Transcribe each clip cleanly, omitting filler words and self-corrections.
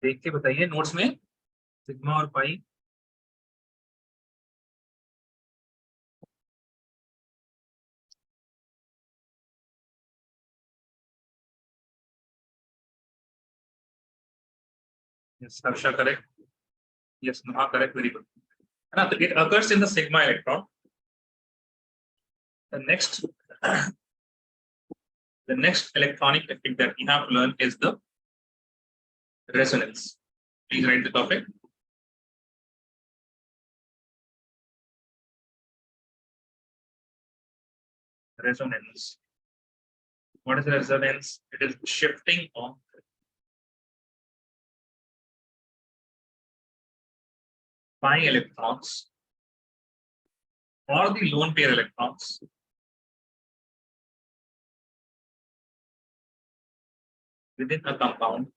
देख के बताइए नोट्स में सिग्मा और पाई। Yes, Harsha, correct. Yes, Noha, correct. Very good. Now, it occurs in the sigma electron. The next electronic effect that we have to learn is the resonance. Please write the topic. Resonance. What is resonance? It is shifting of pi electrons or the lone pair electrons within a compound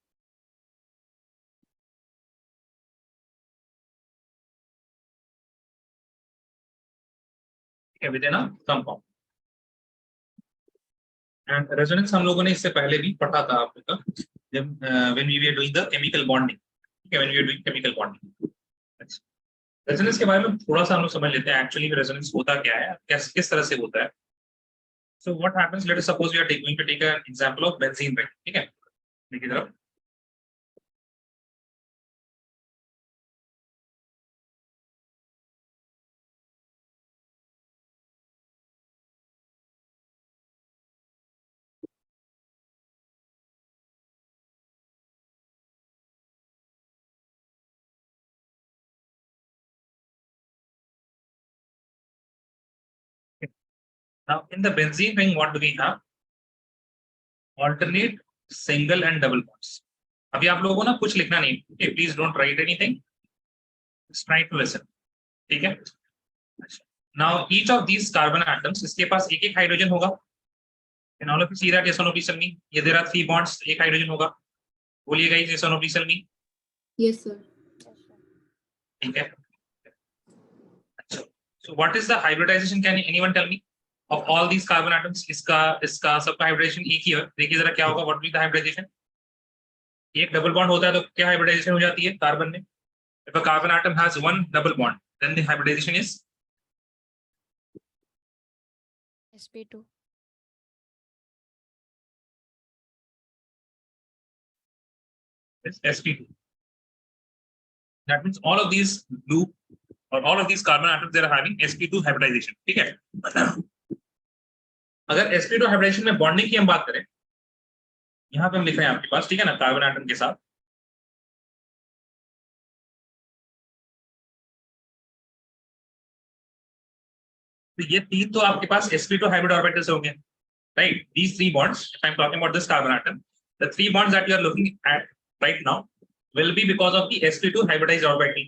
within a compound. And resonance हम लोगों ने इससे पहले भी पढ़ा था आपका जब when we were doing the chemical bonding. Okay, when we were doing chemical bonding. Resonance के बारे में थोड़ा सा हम लोग समझ लेते हैं एक्चुअली रेजोनेंस होता क्या है, किस तरह से होता है. So what happens, let us suppose we are going to take an example of benzene ring. ठीक है, देखिए जरा. Now in the benzene ring what do we have? Alternate single and double bonds. अभी आप लोगों को ना कुछ लिखना नहीं. Okay, please don't write anything. Just try to listen. ठीक है. Now each of these carbon atoms इसके पास एक एक हाइड्रोजन होगा. And all of you see that yes or no please tell me. ये there are 3 bonds, एक hydrogen होगा. बोलिएगा yes or no please tell me. Yes sir. ठीक है. So what is the hybridization? Can anyone tell me? Of all these carbon atoms, इसका सबका hybridisation एक ही है. देखिए जरा क्या होगा. What will be the hybridization? एक डबल बॉन्ड होता है तो क्या हाइब्रिडाइजेशन हो जाती है कार्बन में? If a carbon atom has one double bond, then the hybridization is sp2. It's sp2. That means all of these blue or all of these carbon atoms they are having sp2 hybridization. ठीक है. अगर sp2 hybridisation में bonding की हम बात करें, यहाँ पे हम लिख रहे हैं आपके पास, ठीक है ना, कार्बन एटम के साथ. तो ये तीन तो आपके पास sp2 हाइब्रिड ऑर्बिटल्स होंगे, right? These 3 bonds, if I'm talking about this carbon atom, the 3 bonds that you are looking at right now will be because of the sp2 hybridized orbital.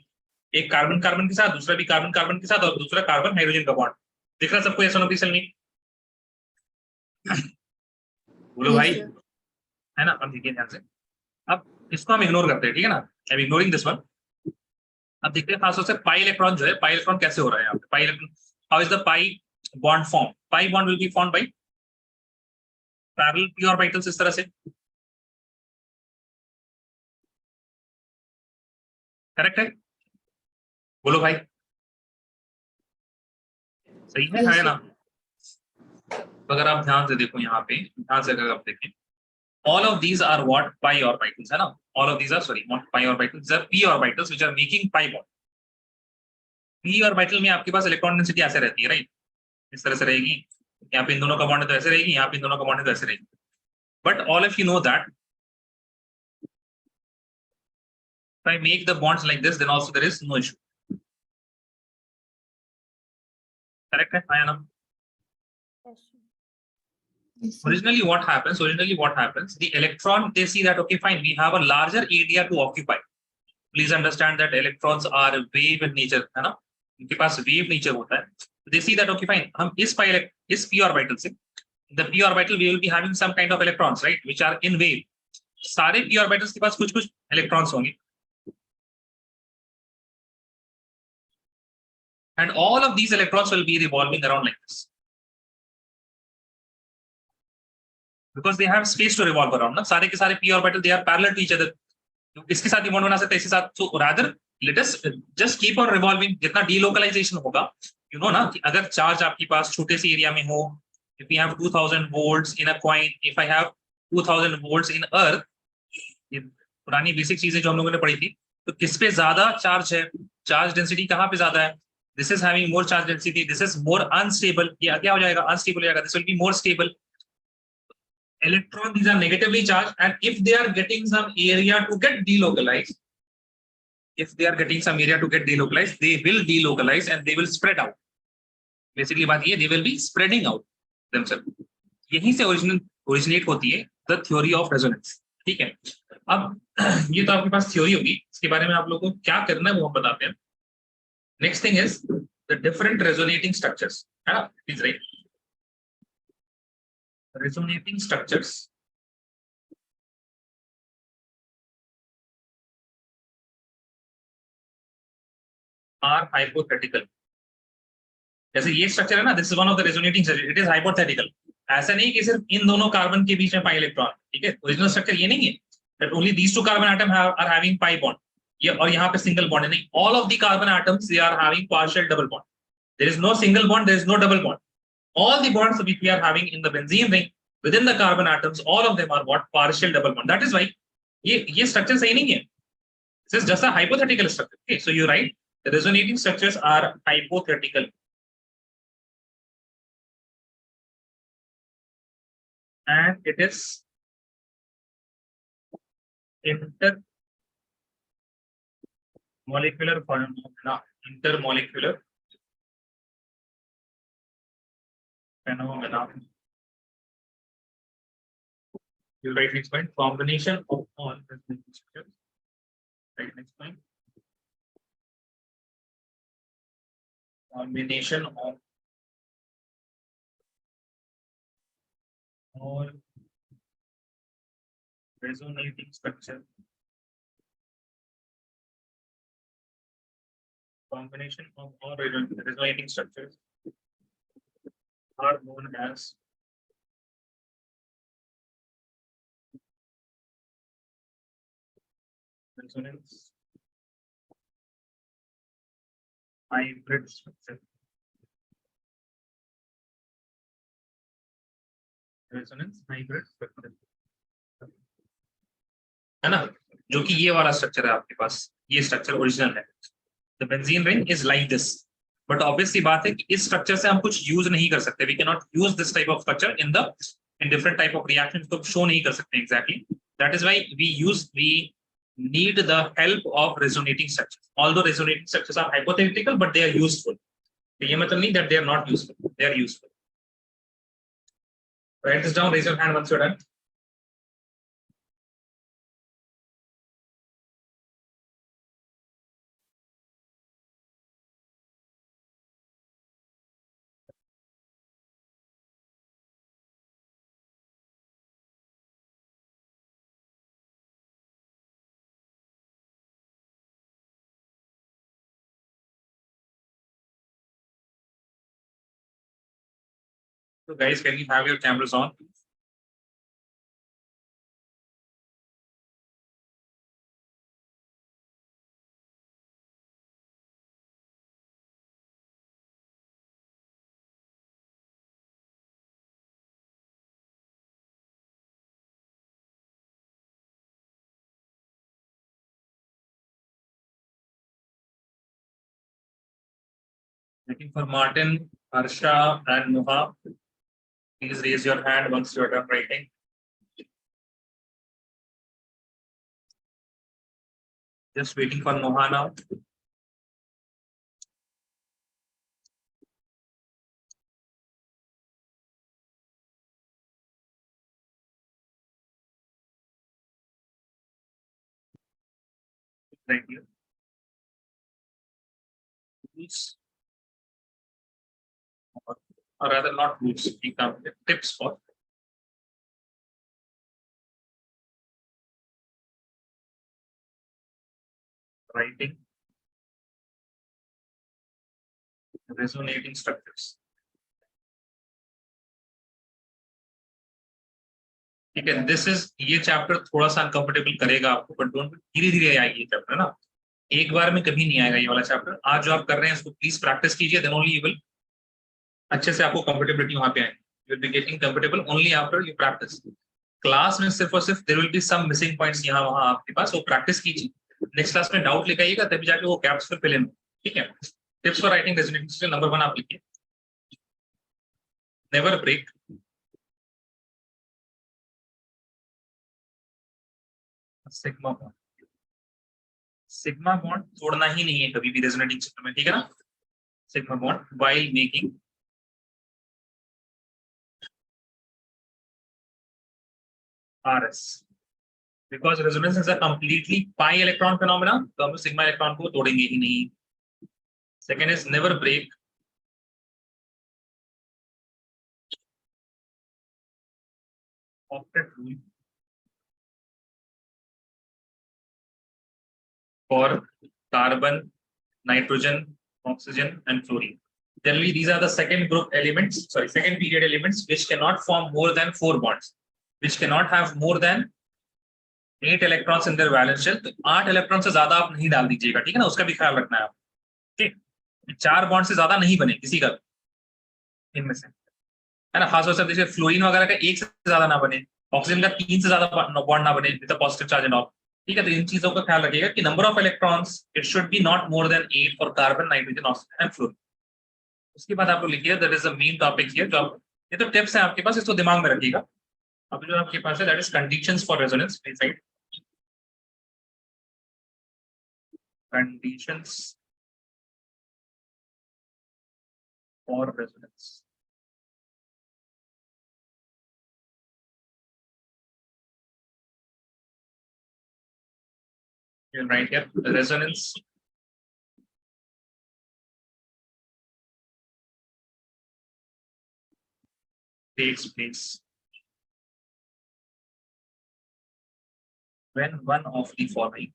एक carbon carbon के साथ, दूसरा भी carbon carbon के साथ और दूसरा carbon hydrogen का बॉन्ड. दिख रहा सबको? ऐसा नहीं बोलो भाई, है ना? अब देखिए ध्यान से. अब इसको हम इग्नोर करते हैं, ठीक है ना. I am ignoring this one. अब देखते हैं खासतौर से पाई इलेक्ट्रॉन जो है, पाई इलेक्ट्रॉन कैसे हो रहा है यहाँ पे. Pi electron, how is the pi bond form? Pi bond will be formed by parallel p orbitals इस तरह से. करेक्ट है? बोलो भाई, सही है? Yes, है ना? तो अगर आप ध्यान से देखो यहाँ पे, ध्यान से अगर आप देखें, all of these are what? Pi orbitals, है ना? All of these are, sorry, not pi orbitals, these are p orbitals which are making pi bond. p orbital में आपके पास इलेक्ट्रॉन डेंसिटी ऐसे रहती है, राइट? इस तरह से रहेगी. यहाँ पे इन दोनों का बॉन्ड तो ऐसे रहेगी, यहाँ पे इन दोनों का बॉन्ड तो ऐसे रहेगी. But all of you know that if I make the bonds like this, then also there is no issue. Correct है? आया ना? Yes, Originally what happens, the electron, they see that okay fine, we have a larger area to occupy. Please understand that electrons are wave in nature, है ना? उनके पास wave nature होता है. They see that okay fine, हम इस p orbital से, the p orbital we will be having some kind of electrons, right, which are in wave. सारे p orbitals के पास कुछ electrons होंगे. And all of these electrons will be revolving around like this. Because they have space to revolve around. Na? सारे के सारे p orbital, they are parallel to each other. तो इसके साथ ही बॉन्ड बना सकते हैं, इसके साथ। तो rather let us just keep on revolving. जितना डीलोकलाइजेशन होगा, यू नो ना, कि अगर चार्ज आपके पास छोटे से एरिया में हो, if you have 2000 volts in a coin, if I have 2000 volts in earth, ये पुरानी बेसिक चीजें जो हम लोगों ने पढ़ी थी। तो किस पे ज्यादा चार्ज है, चार्ज डेंसिटी कहाँ पे ज्यादा है? This is having more charge density, this is more unstable. ये क्या हो जाएगा? अनस्टेबल हो जाएगा। This will be more stable. Electron, these are negatively charged, and if they are getting some area to get delocalized, if they are getting some area to get delocalized, they will delocalize and they will spread out. Basically बात ये, they will be spreading out themselves. यहीं से originate होती है the theory of resonance. ठीक है, अब ये तो आपके पास थ्योरी होगी, इसके बारे में आप लोगों को क्या करना है वो हम बताते हैं। Next thing is the different resonating structures, है ना? Please write resonating structures are hypothetical. जैसे ये स्ट्रक्चर है ना, this is one of the resonating structure, it is hypothetical. ऐसा नहीं कि सिर्फ इन दोनों कार्बन के बीच में पाई इलेक्ट्रॉन, ठीक है? ओरिजिनल स्ट्रक्चर ये नहीं है that only these two carbon atom are having pi bond, ये और यहाँ पे सिंगल बॉन्ड है, नहीं। All of the carbon atoms they are having partial double bond. There is no single bond, there is no double bond. All the bonds which we are having in the benzene ring within the carbon atoms, all of them are what? Partial double bond. That is why ये structure सही नहीं है, this is just a hypothetical structure. Okay, so you write the resonating structures are hypothetical. And it is intermolecular phenomena. Intermolecular phenomena. You write next point. Combination of all resonating structures. Right, next point. Combination of all resonating structures. Combination of all resonating structures are known as resonance hybrid structure. Resonance hybrid structure, है ना? जो कि ये वाला structure है आपके पास, ये structure original है। The benzene ring is like this, but obviously बात है कि इस स्ट्रक्चर से हम कुछ यूज नहीं कर सकते। We can not use this type of structure in different type of reactions को शो नहीं कर सकते exactly. That is why we need the help of resonating structures. Although resonating structures are hypothetical, but they are useful. ये मतलब नहीं that they are not useful, they are useful. Write this down, raise your hand once you're done. So guys, can you have your cameras on? Looking for Martin, Harsha, and Nuha. Please raise your hand once you're done writing. Just waiting for Nuha now. Thank you. Please. Or rather not rules, tips for writing resonating structures. ठीक है, this is, ये chapter थोड़ा सा uncomfortable करेगा आपको, but don't, धीरे धीरे आएगी ये चैप्टर ना, एक बार में कभी नहीं आएगा ये वाला चैप्टर। आज जो आप कर रहे हैं इसको प्लीज प्रैक्टिस कीजिए, देन ओनली यू विल, अच्छे से आपको कंफर्टेबिलिटी वहां पे आएगी, you will be getting comfortable only after you practice. Class में सिर्फ और सिर्फ there will be some missing points यहाँ वहां आपके पास, वो प्रैक्टिस कीजिए, नेक्स्ट क्लास में डाउट लेकर आइएगा, तभी जाके वो गैप्स फिर फिल इन। ठीक है, tips for writing resonance number 1 आप लिखिए, never break sigma bond, sigma bond तोड़ना ही नहीं है कभी भी रेजोनेटिंग सिस्टम में, ठीक है ना, sigma bond while making RS, because resonance is a completely pi electron phenomena, तो हम सिग्मा इलेक्ट्रॉन को तोड़ेंगे ही नहीं। Second is never break octet rule for carbon, nitrogen, oxygen, and fluorine. Generally, these are the second group elements, sorry, second period elements, which cannot form more than 4 bonds, which cannot have more than 8 electrons in their valence shell. तो 8 electron से ज्यादा आप नहीं डाल दीजिएगा, ठीक है ना, उसका भी ख्याल रखना है आप। ठीक, 4 बॉन्ड से ज्यादा नहीं बने किसी का इनमें से, है ना, खासतौर से देखिए फ्लोरीन वगैरह का 1 से ज्यादा ना बने, ऑक्सीजन का 3 से ज्यादा बॉन्ड ना बने with positive charge end of. ठीक है, तो इन चीजों का ख्याल रखिएगा कि number of electrons it should be not more than 8 for carbon, nitrogen, oxygen and fluorine. उसके बाद आप लोग लिखिए, that is the main topic here, जो आप, ये तो टिप्स है आपके पास, इसको दिमाग में रखिएगा। अब जो आपके पास है that is conditions for resonance, side conditions for resonance, you will write here the resonance takes place when one of the following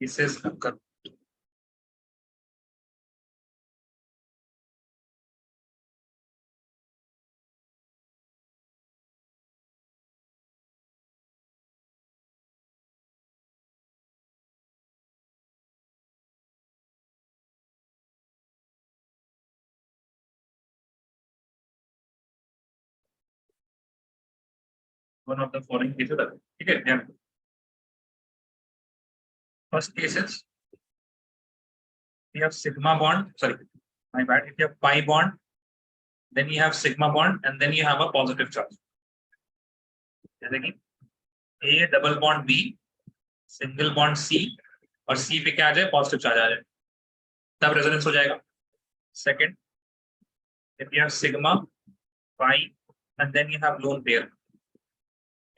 cases occur. One of the following cases occur. ठीक है, ध्यान, first case is you have sigma bond, sorry, my bad, if you have pi bond, then you have sigma bond, and then you have a positive charge, जैसे कि A double bond B, single bond C, और C पे क्या आ जाए, positive charge आ जाए, तब resonance हो जाएगा। Second, if you have sigma pi and then you have lone pair,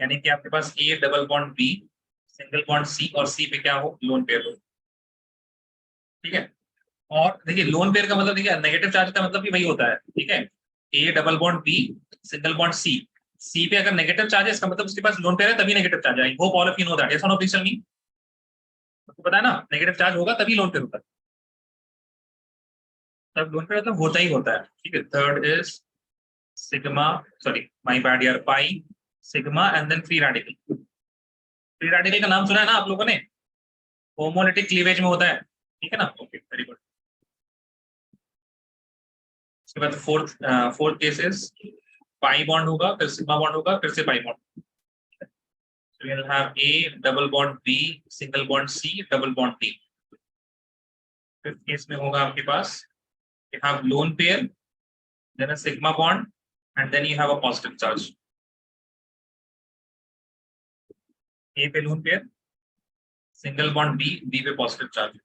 यानी कि आपके पास A double bond B, single bond C, और C पे क्या हो, लोन पेयर हो। ठीक है, और देखिए लोन पेयर का मतलब देखिए नेगेटिव चार्ज का मतलब भी वही होता है। ठीक है, A double bond B, single bond C पे अगर नेगेटिव चार्ज है इसका मतलब उसके पास लोन पेयर है, तभी नेगेटिव चार्ज है। I hope all of you know that, yes और नो, प्लीज टेल मी। आपको पता है ना, नेगेटिव चार्ज होगा तभी लोन पेयर होता है, तब लोन पेयर मतलब होता ही होता है। ठीक है, third is sigma, sorry my bad यार, pi sigma and then free radical. Free radical का नाम सुना है ना आप लोगों ने, होमोलिटिक क्लीवेज में होता है। ठीक है ना, ओके वेरी गुड। उसके बाद फोर्थ केसेस, पाई बॉन्ड होगा, फिर सिग्मा बॉन्ड होगा, फिर से pi bond. So you'll have A double bond B, single bond C, double bond D. Fifth case में होगा आपके पास, you have lone pair, then a sigma bond, and then you have a positive charge. A पे lone pair, single bond B, B पे positive charge.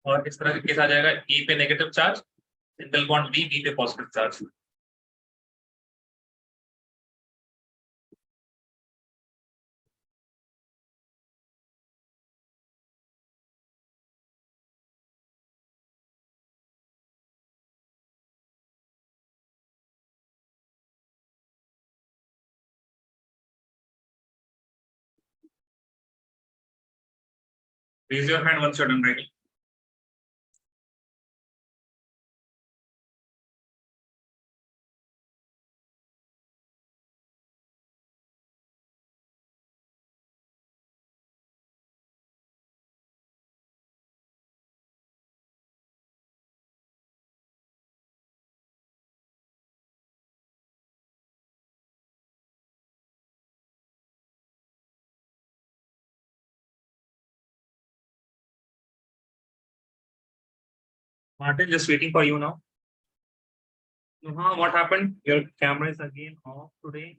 और इस तरह का case आ जाएगा, A पे negative charge, single bond B, B पे positive charge. Raise your hand once you're done writing. Martin, just waiting for you now. What happened? Your camera is again off today.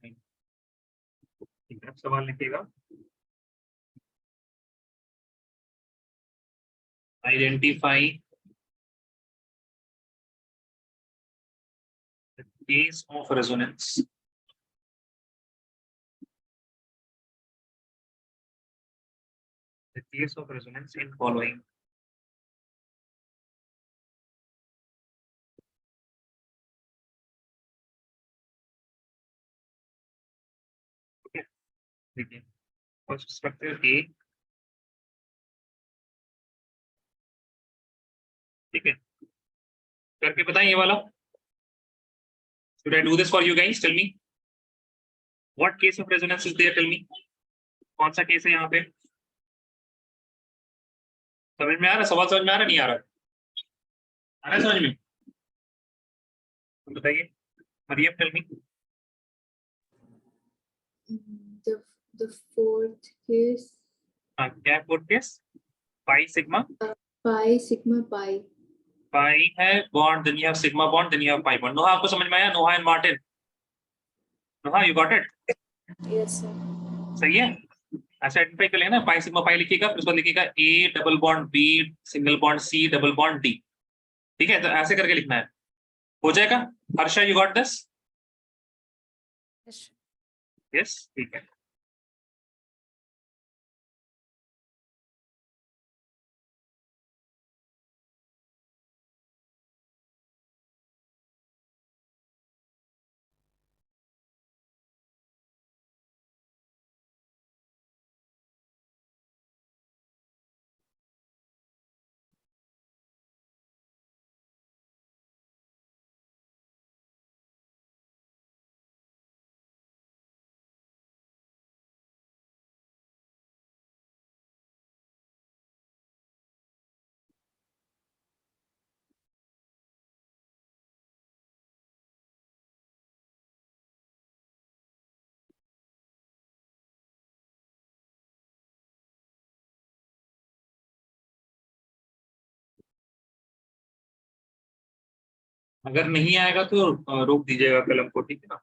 ठीक है, अब सवाल लिखिएगा. Identify the case of resonance. The case of resonance in following. Okay. देखिए. First structure A. ठीक है. करके बताएं ये वाला. Should I do this for you guys? Tell me. What case of resonance is there? Tell me. कौन सा case है यहाँ पे? समझ में आ रहा? सवाल समझ में आ रहा? नहीं आ रहा? आ रहा है समझ में? बताइए. Maryam, tell me. The fourth case. क्या है fourth case? Pi sigma. Pi sigma pi. Pi है bond, then you have sigma bond, then you have pi bond. नोहा आपको समझ में आया? नोहा and Martin. Noah, you got it? Yes, sir. सही है. ऐसे आइडेंटिफाई कर लेना. पाई सिग्मा पाई लिखिएगा, फिर उसके बाद लिखिएगा A double bond B single bond C double bond D. ठीक है, तो ऐसे करके लिखना है. हो जाएगा. Harsha, you got this? Yes. Yes, ठीक है. अगर नहीं आएगा तो रोक दीजिएगा कलम को. ठीक है ना?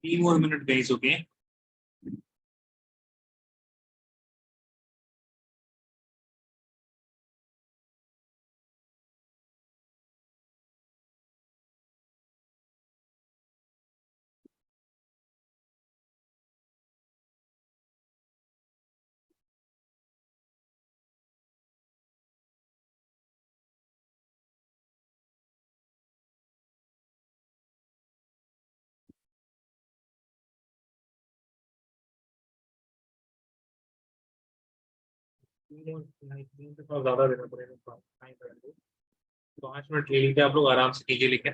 3 more minutes, guys. Okay. ज्यादा देना पड़ेगा 5 मिनट ले लीजिए आप लोग आराम से कीजिए लेके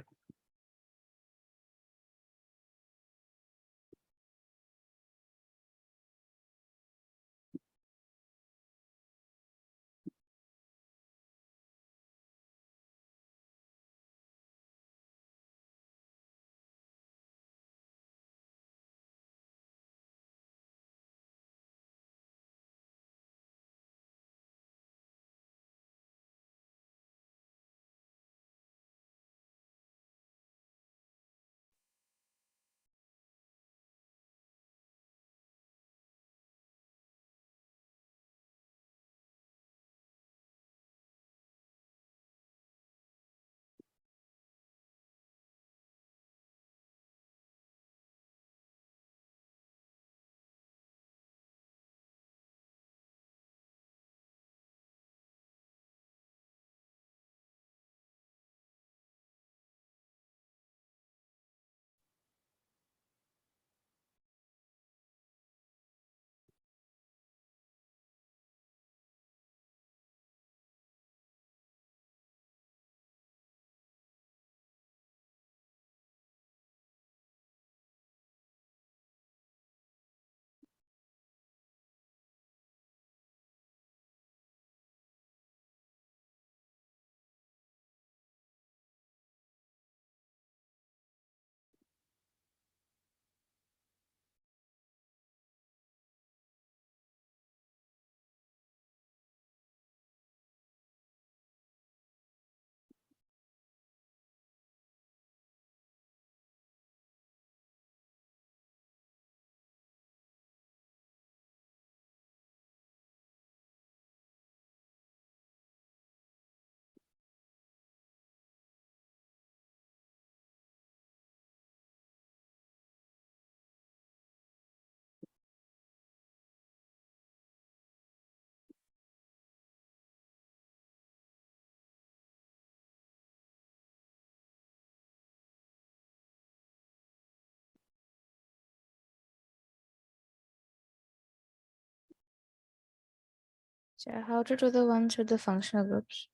So how to do the ones with the functional groups?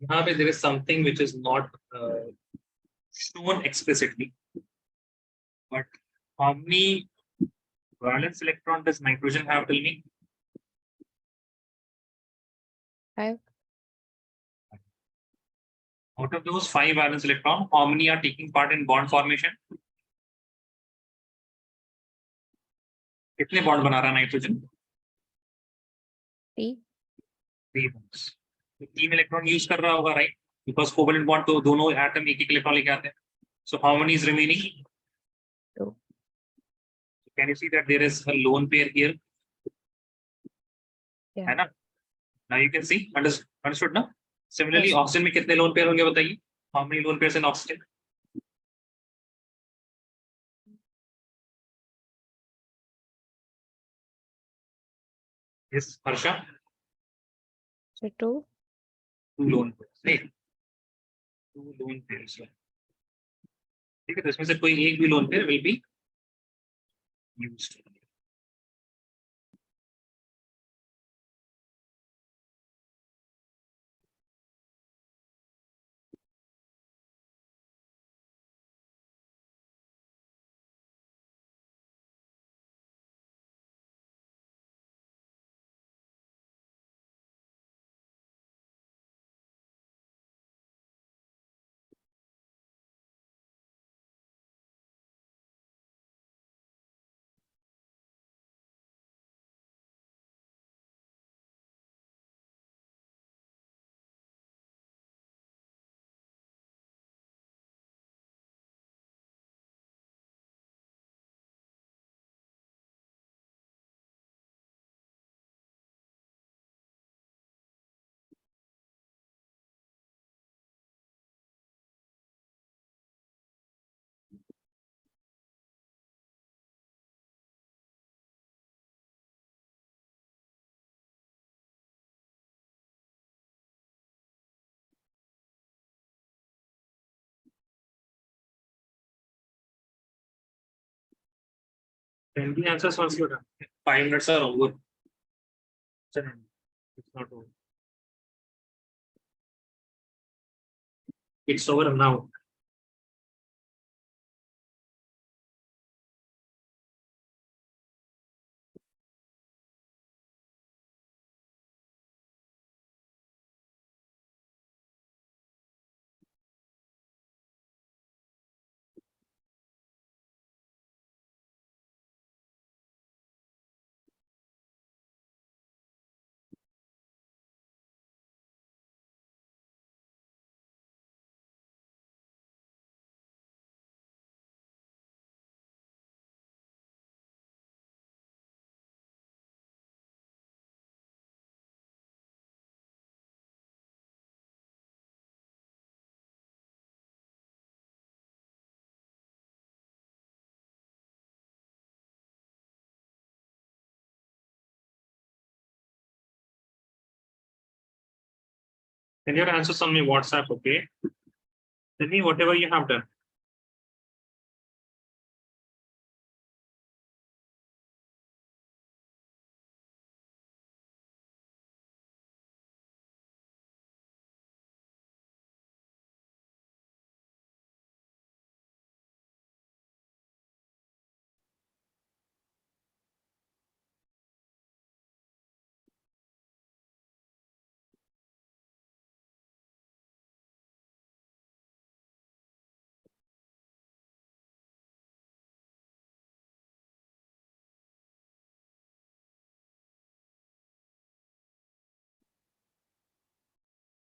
यहाँ पे there is something which is not shown explicitly but how many valence electron does nitrogen have, tell me? 5. Out of those 5 valence electron, how many are taking part in bond formation? कितने bond बना रहा है nitrogen? 3. 3 bonds. तो 3 electron use कर रहा होगा, right? Because covalent bond तो दोनों एटम एक इलेक्ट्रॉन लेके आते हैं. So how many is remaining? 2. Can you see that there is a lone pair here? Yeah. है ना? Now you can see, understood ना? Similarly, Yes. oxygen में कितने lone pair होंगे बताइए? How many lone pairs in oxygen? Yes, Harsha? So 2. 2 lone pairs, right? 2 lone pairs. ठीक है, तो इसमें से कोई एक भी lone pair will be used. Can we answer once you're done? 5 minutes are over. It's not over. It's over now. Can you answer on my WhatsApp? Okay. Tell me whatever you have done.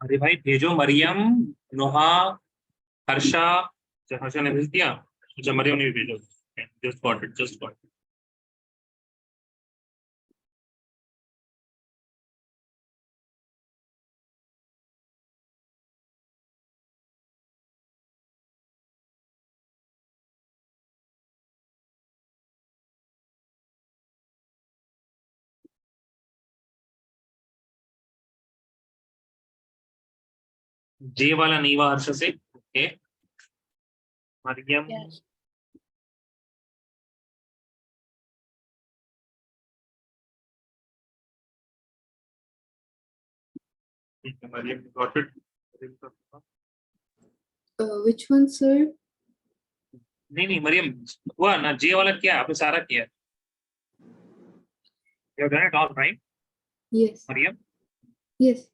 अरे भाई भेजो मरियम, नोहा, हर्षा। हर्षा ने भेज दिया। अच्छा मरियम ने भी भेजो। Just got it, just got it. J वाला नहीं हुआ हर्षा से। ओके मरियम। Yes. ठीक है Mariam got it. Which one, sir? नहीं नहीं मरियम हुआ ना, जे वाला किया आपने, सारा किया। You have done it all right Yes. Mariam. Yes.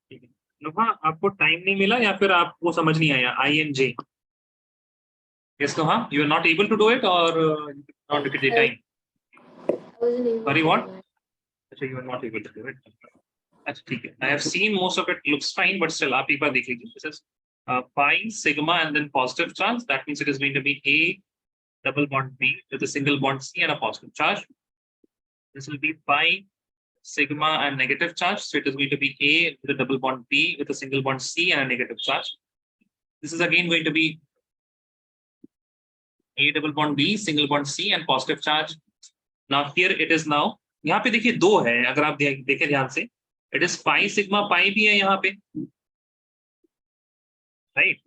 ठीक है नुहा, आपको टाइम नहीं मिला या फिर आपको समझ नहीं आया INJ? Yes Nuha, you are not able to do it और not get the time? I wasn't able Sorry, to what? do it. अच्छा you are not able to do it. अच्छा ठीक है, I have seen most of it looks fine but still आप एक बार देख लीजिए। This is pi sigma and then positive charge, that means it is going to be A double bond B with a single bond C and a positive charge. This will be pi sigma and negative charge, so it is going to be A with a double bond B with a single bond C and a negative charge. This is again going to be A double bond B single bond C and positive charge. Now here it is, now यहाँ पे देखिए दो है, अगर आप देखें ध्यान से, it is pi sigma pi भी है यहाँ पे, right?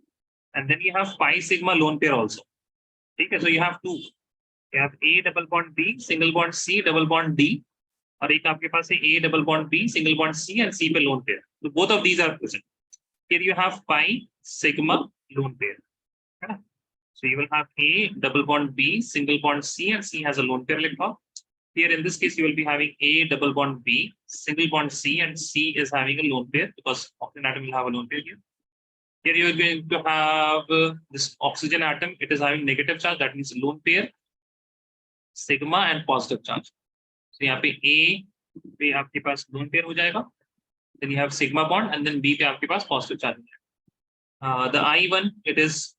And then you have pi sigma lone pair also. ठीक है, so you have two. You have A double bond B single bond C double bond D, और एक आपके पास है A double bond B single bond C and C पे lone pair. So both of these are present. Here you have pi sigma lone pair. है ना? So you will have A double bond B single bond C and C has a lone pair लिखा. Here in this case you will be having A double bond B single bond C and C is having a lone pair because oxygen atom will have a lone pair here. Here you are going to have this oxygen atom, it is having negative charge, that means lone pair, sigma and positive charge. So यहाँ पे A पे आपके पास lone pair हो जाएगा, then you have sigma bond and then B पे आपके पास positive charge हो जाएगा. The I1 it is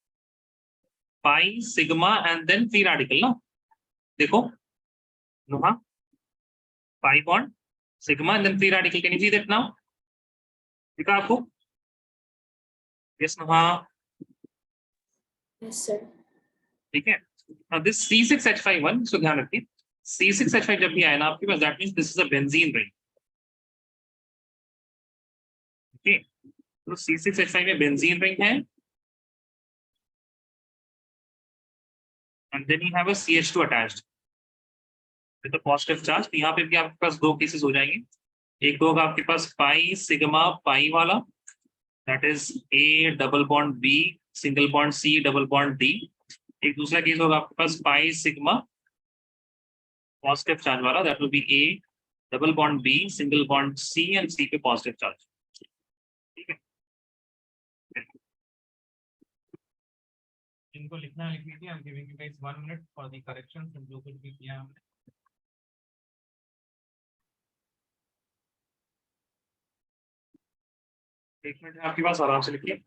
pi sigma and then free radical ना, देखो Nuha, pi bond sigma and then free radical, can you see that now? दिखा आपको? Yes Nuha. Yes, sir. ठीक है, now this C6H51, so ध्यान रखिए C6H5 जब भी आए ना आपके पास, that means this is a benzene ring. Okay, तो C6H5 में benzene ring है, and then you have a CH2 attached with a positive charge. यहाँ पे भी आपके पास दो केसेस हो जाएंगे. एक तो होगा आपके पास पाई सिग्मा पाई वाला, that is A double bond B single bond C double bond D. एक दूसरा केस होगा आपके पास पाई सिग्मा पॉजिटिव चार्ज वाला, that will be A double bond B single bond C and C पे positive charge. ठीक है, इनको लिखना है, लिख लीजिए. I am giving you guys 1 minute for the correction जो कुछ भी किया हमने. एक मिनट आपके पास, आराम से लिखिए.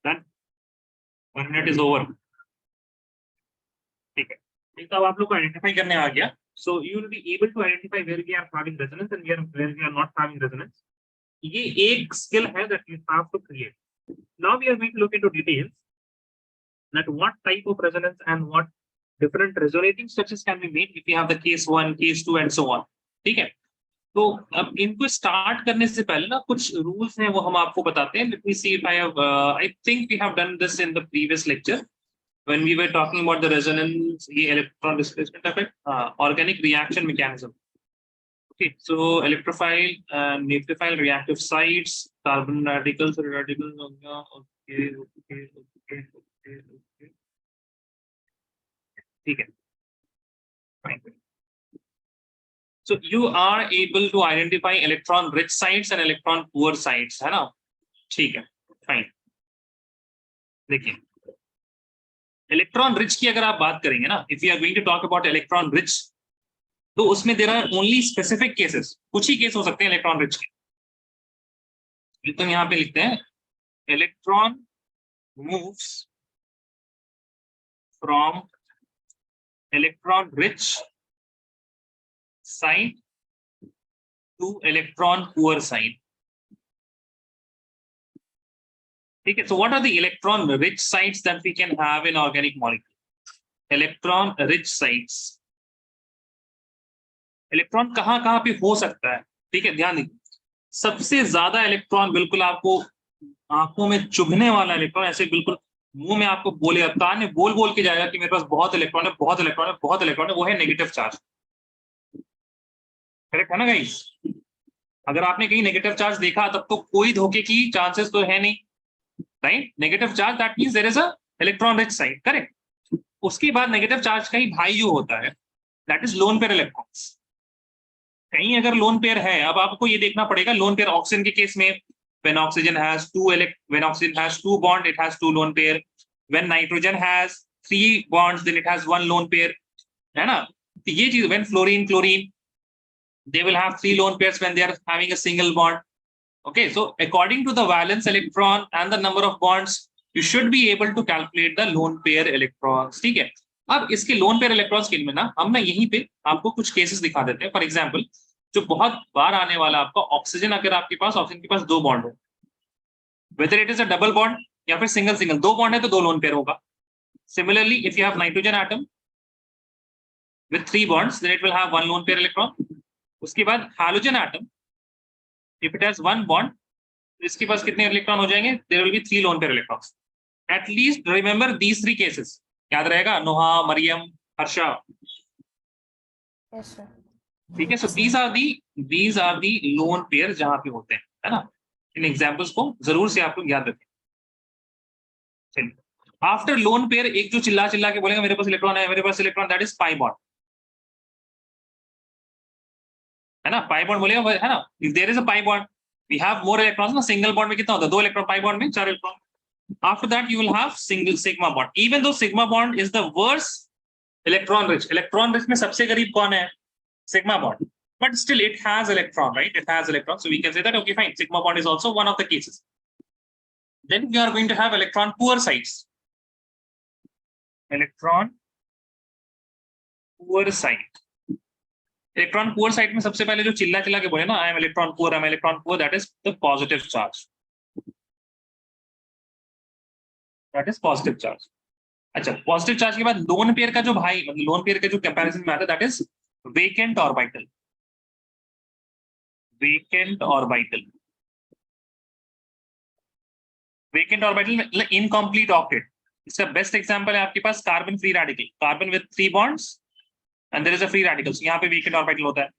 Done, 1 minute is over. ठीक है, एक अब आप लोग को आइडेंटिफाई करने आ गया. So you will be able to identify where we are having resonance and where we are not having resonance. ये एक स्किल है that you have to create. Now we are going to look into details that what type of resonance and what different resonating structures can be made if you have the case 1 case 2 and so on. ठीक है, तो अब इनको start करने से पहले ना कुछ रूल्स हैं वो हम आपको बताते हैं. Let me see if I have, I think we have done this in the previous lecture when we were talking about the resonance, the electron displacement effect, organic reaction mechanism. Okay, so electrophile and nucleophile reactive sites, carbon radicals, okay, okay, okay, okay. ठीक है, fine. So you are able to identify electron rich sites and electron poor sites, है ना? ठीक है, fine. देखिए, electron rich की अगर आप बात करेंगे ना, if you are going to talk about electron rich, तो उसमें there are only specific cases. कुछ ही केस हो सकते हैं इलेक्ट्रॉन रिच के. तो यहाँ पे लिखते हैं electron moves from electron rich side two electron poor side. ठीक है, so what are the electron rich sites that we can have in organic molecule? Electron rich sites. Electron कहाँ पे हो सकता है? ठीक है, ध्यान दीजिए. सबसे ज्यादा इलेक्ट्रॉन बिल्कुल आपको आंखों में चुभने वाला इलेक्ट्रॉन, ऐसे बिल्कुल मुंह में आपको बोलेगा, कान में बोल बोल के जाएगा कि मेरे पास बहुत इलेक्ट्रॉन है, बहुत इलेक्ट्रॉन है, बहुत इलेक्ट्रॉन है, वो है नेगेटिव चार्ज. करेक्ट है ना गाइस? अगर आपने कहीं नेगेटिव चार्ज देखा तब तो कोई धोखे की चांसेस तो है नहीं, right? Negative charge that means there is a electron rich side. Correct. उसके बाद नेगेटिव चार्ज का ही भाई जो होता है that is loan pair electrons. कहीं अगर लोन पेयर है, अब आपको ये देखना पड़ेगा. लोन पेयर ऑक्सीजन के केस में when oxygen has two bond it has two lone pair. When nitrogen has 3 bonds then it has 1 lone pair, है ना? तो ये चीज, when fluorine chlorine they will have 3 lone pairs when they are having a single bond. Okay, so according to the valence electron and the number of bonds you should be able to calculate the lone pair electrons. ठीक है, अब इसके loan pair electrons के लिए ना हम ना यहीं पे आपको कुछ केसेस दिखा देते हैं. फॉर एग्जांपल, जो बहुत बार आने वाला आपका ऑक्सीजन, अगर आपके पास ऑक्सीजन के पास 2 बॉन्ड हो, whether it is a double bond या फिर सिंगल सिंगल, 2 बॉन्ड है तो 2 लोन पेयर होगा. Similarly if you have nitrogen atom with 3 bonds then it will have 1 lone pair electron. उसके बाद hydrogen atom, if it has 1 bond, इसके पास कितने इलेक्ट्रॉन हो जाएंगे? There will be 3 lone pair electrons. At least remember these 3 cases. याद रहेगा? Noha, Mariam, Harsha. Yes, sir. ठीक है, so these are the lone pair जहां पे होते हैं, है ना? इन एग्जांपल्स को जरूर से आप लोग याद रखें. चलिए, आफ्टर लोन पेयर एक जो चिल्ला चिल्ला के बोलेगा मेरे पास इलेक्ट्रॉन है, मेरे पास electron, that is pi bond. है ना, पाई बॉन्ड बोलेगा है ना, if there is a pi bond we have more electrons ना, सिंगल बॉन्ड में कितना होता है 2 इलेक्ट्रॉन, पाई बॉन्ड में 4 electron. After that you will have single sigma bond. Even though sigma bond is the worst electron rich में सबसे करीब कौन है, sigma bond, but still it has electron, right? It has electron, so we can say that okay, fine, sigma bond is also one of the cases. Then we are going to have electron poor sites. Electron poor site. Electron poor site में सबसे पहले जो चिल्ला चिल्ला के बोले ना, I am electron poor, that is the positive charge. That is positive charge. अच्छा, पॉजिटिव चार्ज के बाद लोन पेयर का जो भाई, मतलब लोन पेयर के जो कंपैरिजन में आता है, that is vacant orbital. Vacant orbital, vacant orbital मतलब इनकम्प्लीट ऑक्टेट. इसका बेस्ट एग्जांपल है आपके पास carbon free radical, carbon with 3 bonds and there is a free radical. So, यहाँ पे वेकेंट ऑर्बिटल होता है.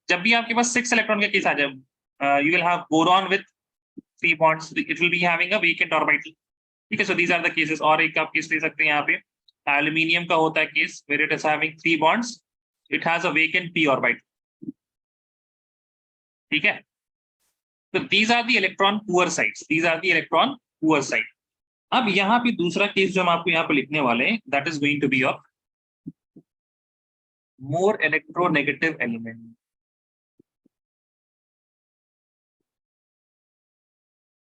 जब भी आपके पास 6 इलेक्ट्रॉन का केस आ जाए, you will have boron with 3 bonds, it will be having a vacant orbital. ठीक है, so these are the cases. और एक आप केस ले सकते हैं यहाँ पे, एल्यूमिनियम का होता है case, where it is having 3 bonds, it has a vacant p orbital. ठीक है, तो these are the electron poor sites, these are the electron poor site. अब यहाँ पे दूसरा केस जो हम आपको यहाँ पे लिखने वाले हैं, that is going to be of more electronegative element.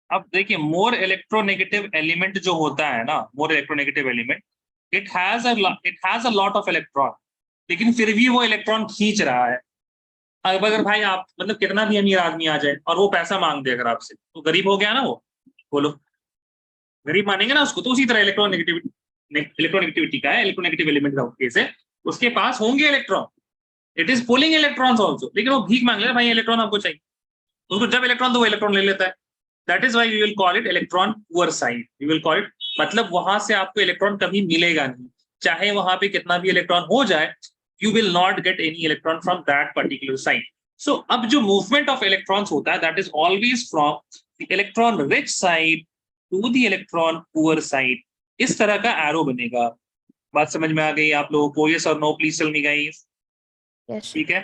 अब देखिए, मोर इलेक्ट्रोनेगेटिव एलिमेंट जो होता है ना, more electronegative element, it has a lot of electron, लेकिन फिर भी वो इलेक्ट्रॉन खींच रहा है. अब अगर भाई आप मतलब कितना भी अमीर आदमी आ जाए और वो पैसा मांग दे अगर आपसे, तो गरीब हो गया ना वो, बोलो गरीब मानेंगे ना उसको. तो उसी तरह इलेक्ट्रोनेगेटिविटी का है, इलेक्ट्रोनेगेटिव एलिमेंट का केस है, उसके पास होंगे electron, it is pulling electrons also, लेकिन वो भीख मांग ले रहा है, भाई इलेक्ट्रॉन हमको चाहिए. उसको जब इलेक्ट्रॉन दो, वो इलेक्ट्रॉन ले लेता है. That is why we will call it electron poor side. We will call it, मतलब वहां से आपको इलेक्ट्रॉन कभी मिलेगा नहीं, चाहे वहां पे कितना भी इलेक्ट्रॉन हो जाए, you will not get any electron from that particular site. So अब जो movement of electrons होता है, that is always from the electron rich side to the electron poor side. इस तरह का arrow बनेगा. बात समझ में आ गई आप लोगों को? Yes or no? Please tell me guys. Yes. ठीक है,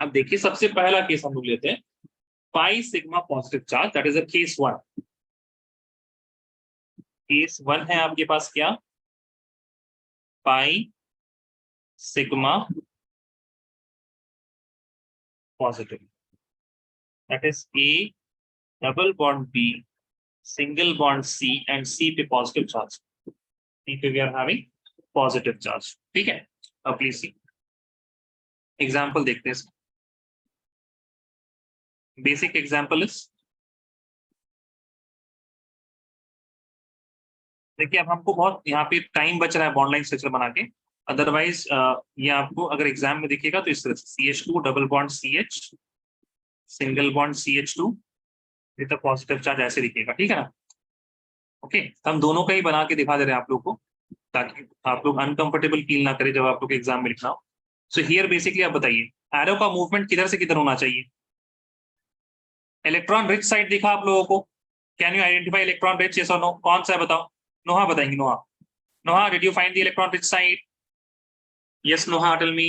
अब देखिए सबसे पहला केस हम लोग लेते हैं, pi sigma positive charge, that is a case 1. Case 1 है आपके पास क्या, पाई sigma positive, that is A double bond B single bond C and C पे positive charge, C पे we are having positive charge. ठीक है, अब प्लीज सी एग्जाम्पल देखते हैं. बेसिक एग्जाम्पल इज, देखिए अब हमको बहुत यहाँ पे टाइम बच रहा है बॉन्ड लाइन स्ट्रक्चर बना के, अदरवाइज ये आपको अगर एग्जाम में दिखेगा तो इस तरह से CH2 double bond CH single bond CH2 with a positive charge ऐसे दिखेगा. ठीक है ना, ओके. हम दोनों का ही बना के दिखा दे रहे हैं आप लोग को, ताकि आप लोग अनकंफर्टेबल फील ना करें जब आप लोग एग्जाम में लिखना हो. सो हियर बेसिकली आप बताइए, एरो का मूवमेंट किधर से किधर होना चाहिए. इलेक्ट्रॉन रिच साइड दिखा आप लोगों को, can you identify electron rich, yes और नो? कौन सा है बताओ? नोहा बताएंगे. Noha, Noha did you find the electron rich side? Yes Noha, tell me.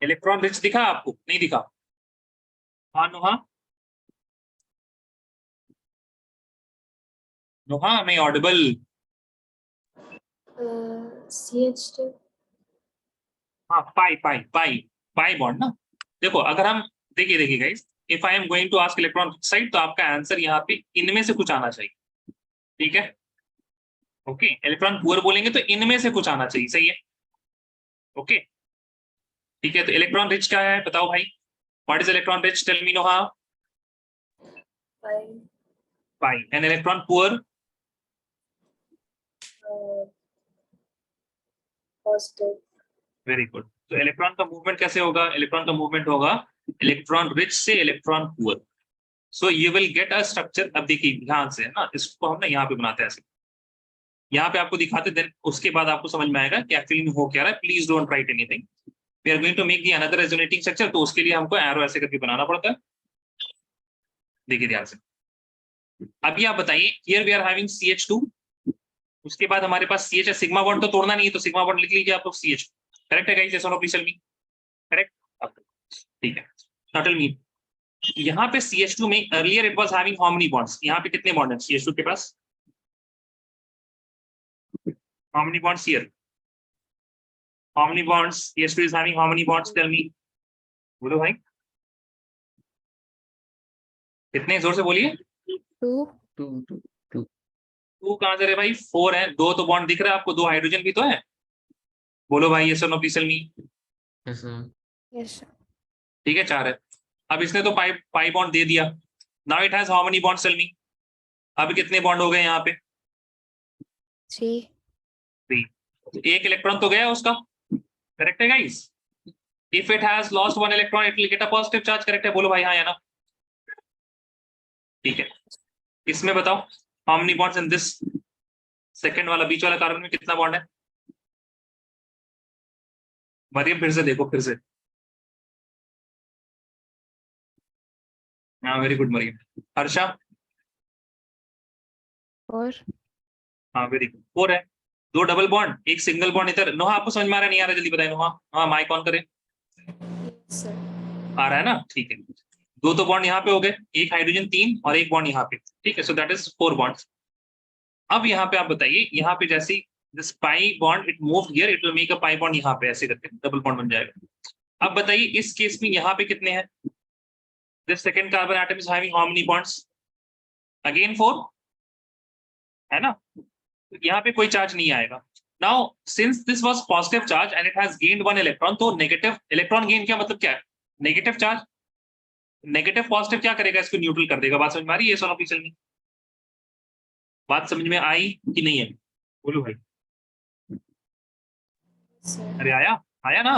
Electron rich दिखा आपको? नहीं दिखा? हाँ नोहा, नोहा मैं ऑडिबल? CH2. हाँ, पाई पाई पाई पाई बॉन्ड ना. देखो अगर हम देखिए guys, if I am going to ask electron side, तो आपका आंसर यहाँ पे इनमें से कुछ आना चाहिए. ठीक है, ओके. इलेक्ट्रॉन पुअर बोलेंगे तो इनमें से कुछ आना चाहिए, सही है, ओके. ठीक है, तो इलेक्ट्रॉन रिच क्या है बताओ भाई, what is electron rich? Tell me Noha. Pi. Pi. And electron poor? Positive. Very good. तो इलेक्ट्रॉन का मूवमेंट कैसे होगा? इलेक्ट्रॉन का मूवमेंट होगा इलेक्ट्रॉन रिच से electron poor. So you will get a structure. अब देखिए ध्यान से, है ना, इसको हम ना यहाँ पे बनाते हैं ऐसे, यहाँ पे आपको दिखाते, देन उसके बाद आपको समझ में आएगा कि एक्चुअली में हो क्या रहा है. Please don't write anything. We are going to make the another resonating structure, तो उसके लिए हमको एरो ऐसे करके बनाना पड़ता है. देखिए ध्यान से, अभी आप बताइए, here we are having CH2, उसके बाद हमारे पास CH है. सिग्मा बॉन्ड तो तोड़ना नहीं है, तो सिग्मा बॉन्ड लिख लीजिए आप लोग CH. करेक्ट है guys? No please tell me. Correct? ठीक है, नाउ टेल मी, यहाँ पे CH2 में earlier it was having how many bonds? यहाँ पे कितने बॉन्ड हैं CH2 के पास? How many bonds here? How many bonds CH2 is having? How many bonds? Tell me, बोलो भाई, कितने? जोर से बोलिए। 2. 2 कहां से रे भाई? 4 है। 2 तो बॉन्ड दिख रहा है आपको, 2 हाइड्रोजन भी तो है। बोलो भाई, ये no please tell me. Yes, sir. ठीक है, 4 है। अब इसने तो पाई पाई बॉन्ड दे दिया। Now it has how many bonds? Tell me. अब कितने बॉन्ड हो गए यहाँ पे? 3. 3। एक इलेक्ट्रॉन तो गया उसका। करेक्ट है guys? If it has lost 1 electron it will get a positive charge. Correct है? बोलो भाई हाँ या ना। ठीक है, इसमें बताओ how many bonds in this second वाला, बीच वाला कार्बन में कितना बॉन्ड है? मरियम फिर से देखो, फिर से। हाँ, वेरी गुड मरियम। हर्षा? 4. हाँ, वेरी गुड। 4 है। 2 डबल बॉन्ड, एक सिंगल बॉन्ड इधर। नोहा आपको समझ में आ रहा है नहीं आ रहा? जल्दी बताइए नोहा। हाँ, माइक ऑन करें। Yes, sir. आ रहा है ना? ठीक है। 2 तो बॉन्ड यहाँ पे हो गए, एक हाइड्रोजन 3 और एक बॉन्ड यहाँ पे। ठीक है, सो दैट इज 4 बॉन्ड्स। अब यहाँ पे आप बताइए, यहाँ पे जैसे this pi bond it move here, it will make a pi bond यहाँ पे, ऐसे करके डबल बॉन्ड बन जाएगा। अब बताइए इस केस में यहाँ पे कितने हैं? This second carbon atom is having how many bonds? Again 4 है ना? यहाँ पे कोई चार्ज नहीं आएगा। Now since this was positive charge and it has gained 1 electron, तो नेगेटिव इलेक्ट्रॉन गेन क्या मतलब क्या है? Negative charge. नेगेटिव पॉजिटिव क्या करेगा? इसको न्यूट्रल कर देगा। बात समझ में आ रही है? सोनो प्लीज टेल मी। बात समझ में आई कि नहीं है? बोलो भाई। Sir. अरे आया, आया ना?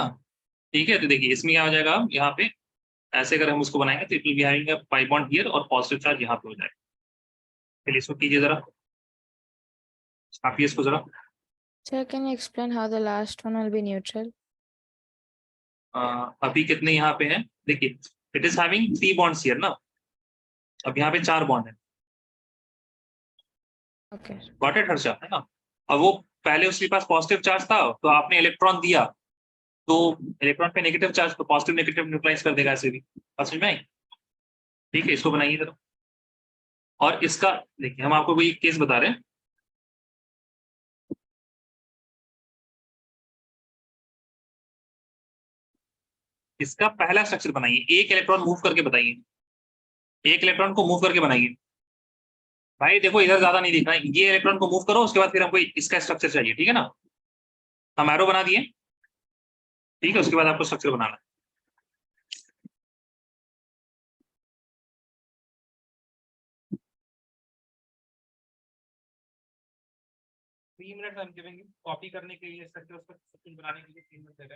ठीक है, तो देखिए इसमें क्या हो जाएगा, यहाँ पे ऐसे अगर हम उसको बनाएंगे तो it will be having a pi bond here और पॉजिटिव चार्ज यहाँ पे हो जाएगा। चलिए इसको कीजिए जरा, छापिए इसको जरा। Sir, can you explain how the last one will be neutral? अभी कितने यहाँ पे हैं देखिए, it is having 3 bonds here ना, अब यहाँ पे 4 बॉन्ड है। Okay. Got it Harsha? है ना? अब वो पहले उसके पास पॉजिटिव चार्ज था, तो आपने इलेक्ट्रॉन दिया, तो इलेक्ट्रॉन पे नेगेटिव चार्ज, तो पॉजिटिव नेगेटिव न्यूट्रलाइज कर देगा ऐसे भी। बात समझ में आई? ठीक है, इसको बनाइए जरा। और इसका देखिए, हम आपको कोई केस बता रहे हैं। इसका पहला स्ट्रक्चर बनाइए, एक इलेक्ट्रॉन मूव करके बताइए, एक इलेक्ट्रॉन को मूव करके बनाइए। भाई देखो, इधर ज्यादा नहीं दिख रहा है, ये इलेक्ट्रॉन को मूव करो, उसके बाद फिर हमको इसका स्ट्रक्चर चाहिए। ठीक है ना? हम एरो बना दिए, ठीक है, उसके बाद आपको स्ट्रक्चर बनाना है। 3 मिनट हम गिवेंगे कॉपी करने के लिए स्ट्रक्चर, उसको स्ट्रक्चर बनाने के लिए 3 मिनट देगा।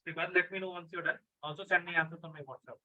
उसके बाद let me know once you are done, also send me answers on my WhatsApp.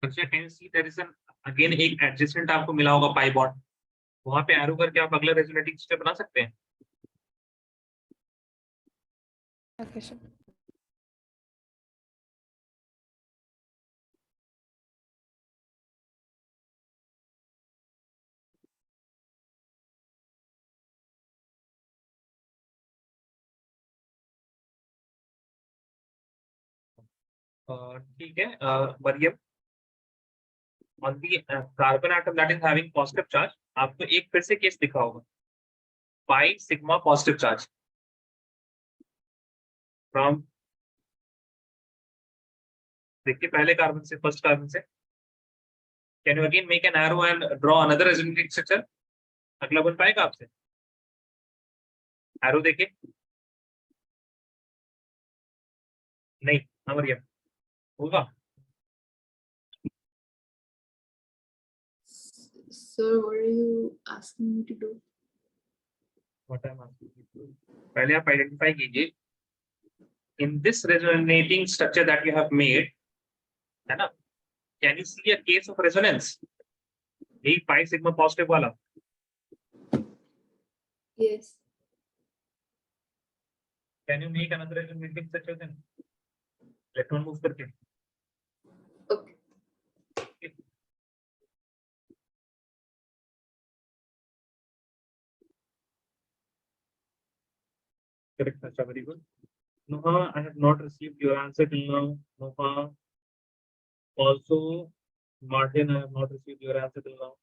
अच्छा, can see there is an again एक एडजेसेंट आपको मिला होगा पाई बॉन्ड, वहां पे एरो करके आप अगला रेजोनेटिंग स्टेप बना सकते हैं। Okay, sir. ठीक है Maryam, on the carbon atom that is having positive charge, आपको एक फिर से केस दिखा होगा, pi sigma positive charge from, देखिए पहले कार्बन से, फर्स्ट कार्बन से, can you again make an arrow and draw another resonating structure? अगला बन पाएगा आपसे? एरो देखिए, नहीं हाँ मरियम, होगा? Sir, what are you asking me to do? What I'm asking you to do. पहले आप आइडेंटिफाई कीजिए, in this resonating structure that you have made, है ना, can you see a case of resonance? यही pi sigma positive वाला, Yes. can you make another resonating structure then? Electron move करके, Okay. correct, अच्छा, very good. Noha, I have not received your answer till now. Noha, also Martin, I have not received your answer till now.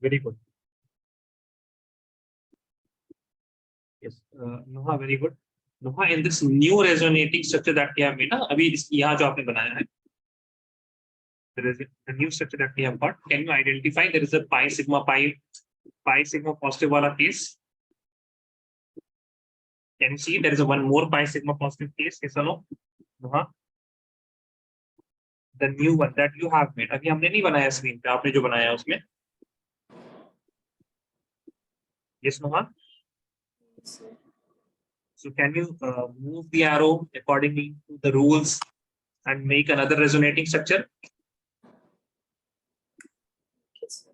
Very good. Yes, Noha, very good. Noha, in this new resonating structure that we have made, ना अभी यहाँ जो आपने बनाया है, there is a new structure that we have got. Can you identify there is a pi sigma positive वाला case? Can you see there is a one more pi sigma positive case? Yes or no? Noha, the new one that you have made. अभी हमने नहीं बनाया screen पे, आपने जो बनाया उसमें. Yes, Noha. Yes, sir. So can you move the arrow accordingly to the rules and make another resonating structure? Yes, sir.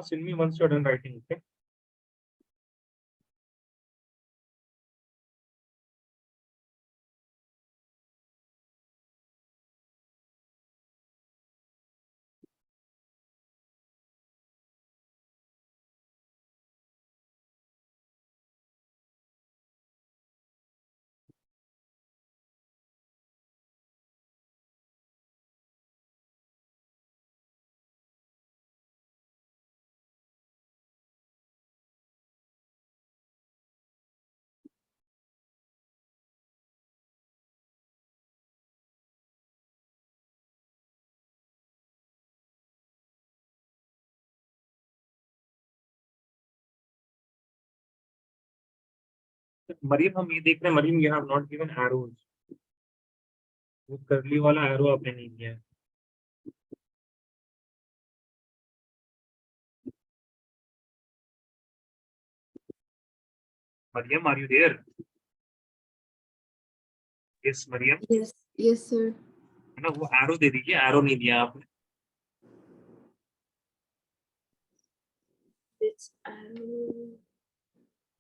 Send me once you're done writing, okay? Maryam हम ये देख रहे हैं, Mariam you have not given arrows, वो curly वाला arrow आपने नहीं दिया है। Mariam are you there? Yes Mariam, Yes. Yes, sir. है ना, वो एरो दे दीजिए, एरो नहीं दिया आपने। It's arrow.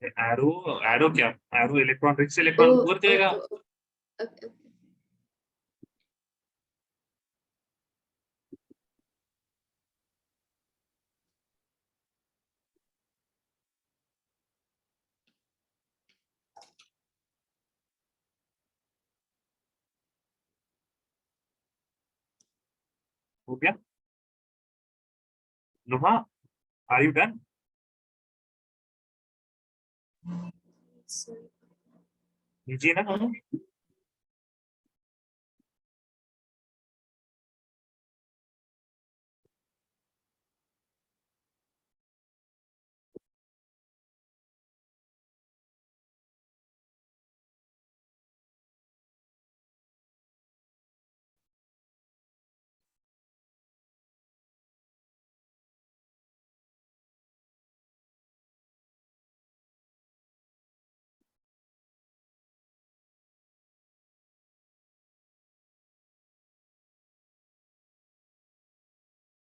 एरो, एरो क्या, एरो इलेक्ट्रॉन रिच से इलेक्ट्रॉन Oh, ऊपर जाएगा। okay. हो गया नुमा, आर यू डन? Sir. लीजिए ना नुमा।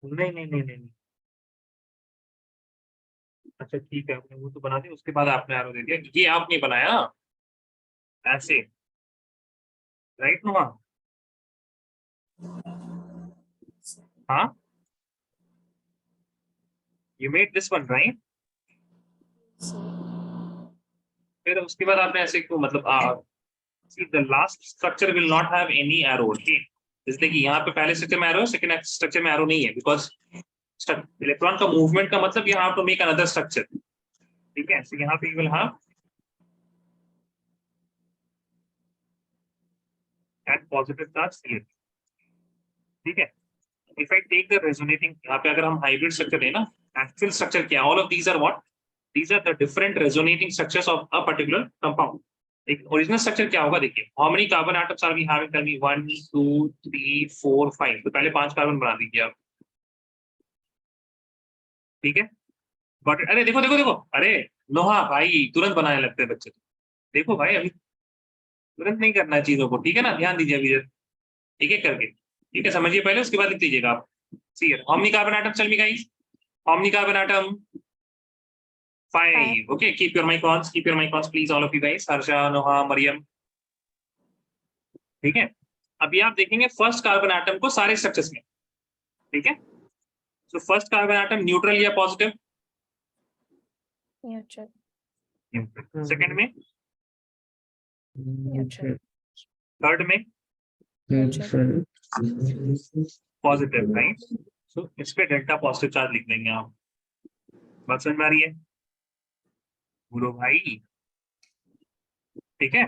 नहीं नहीं नहीं नहीं, अच्छा ठीक है, आपने वो तो बना दिया, उसके बाद आपने एरो दे दिया, ये आपने बनाया ऐसे, राइट नुमा? हाँ, you made this one right. Sir. फिर उसके बाद आपने ऐसे क्यों, मतलब see the last structure will not have any arrow, okay? इसलिए कि यहाँ पे पहले स्ट्रक्चर में एरो है, सेकंड स्ट्रक्चर में एरो नहीं है, बिकॉज इलेक्ट्रॉन का मूवमेंट का मतलब यहाँ टू मेक अनदर स्ट्रक्चर, ठीक है? सो यहाँ पे will have at positive charge here, ठीक है? If I take the resonating, यहाँ पे अगर हम हाइब्रिड स्ट्रक्चर है ना, एक्चुअल स्ट्रक्चर क्या, all of these are what, these are the different resonating structures of a particular compound. एक ओरिजिनल स्ट्रक्चर क्या होगा, देखिए, how many carbon atoms are we having, tell me 1 2 3 4 5, तो पहले 5 कार्बन बना दीजिए आप, ठीक है? बट अरे देखो देखो देखो, अरे लोहा भाई तुरंत बनाने लगते हैं बच्चे, देखो भाई अभी तुरंत नहीं करना है चीजों को, ठीक है ना, ध्यान दीजिए अभी एक एक करके, ठीक है? समझिए पहले, उसके बाद लिख दीजिएगा आप। See here, how many carbon atoms, tell me guys, how many carbon atom? 5, okay, keep your mic on, keep your mic on please, all of you guys, Harsha, Noha, Mariam, ठीक है? अभी आप देखेंगे फर्स्ट कार्बन एटम को सारे स्ट्रक्चर्स में, ठीक है? So first carbon atom neutral या पॉजिटिव? Neutral. सेकंड में, Neutral. थर्ड में Neutral. Positive, right? सो इस पे डेल्टा पॉजिटिव चार्ज लिख देंगे आप, बात समझ में आ रही है? बोलो भाई, ठीक है?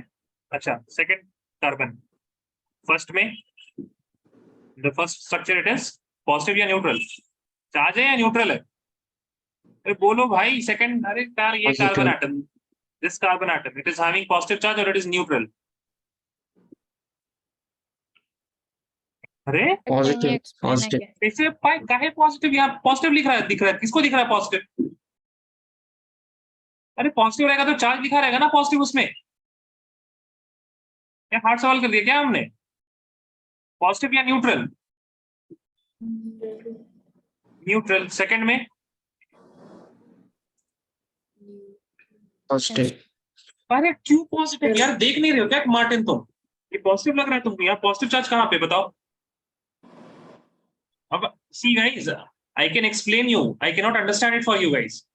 अच्छा, सेकंड कार्बन, फर्स्ट में the first structure it is positive या न्यूट्रल, चार्ज है या न्यूट्रल है? अरे बोलो भाई, सेकंड, अरे यार ये carbon atom, this carbon atom, it is having positive charge और इट इज न्यूट्रल। अरे Can you explain again? कैसे पाए, काहे पॉजिटिव, यहाँ पॉजिटिव लिख रहा है, दिख रहा है, किसको दिख रहा है पॉजिटिव? अरे पॉजिटिव रहेगा तो चार्ज लिखा रहेगा ना पॉजिटिव उसमें, क्या हार्ड सवाल कर दिया क्या हमने? पॉजिटिव या न्यूट्रल? न्यूट्रल। सेकंड में Ppositive. अरे क्यों पॉजिटिव यार, देख नहीं रहे हो क्या मार्टिन तुम? ये पॉजिटिव लग रहा है तुमको, यहाँ पॉजिटिव चार्ज कहाँ पे बताओ? अब see guys, I can explain you, I can not understand it for you guys,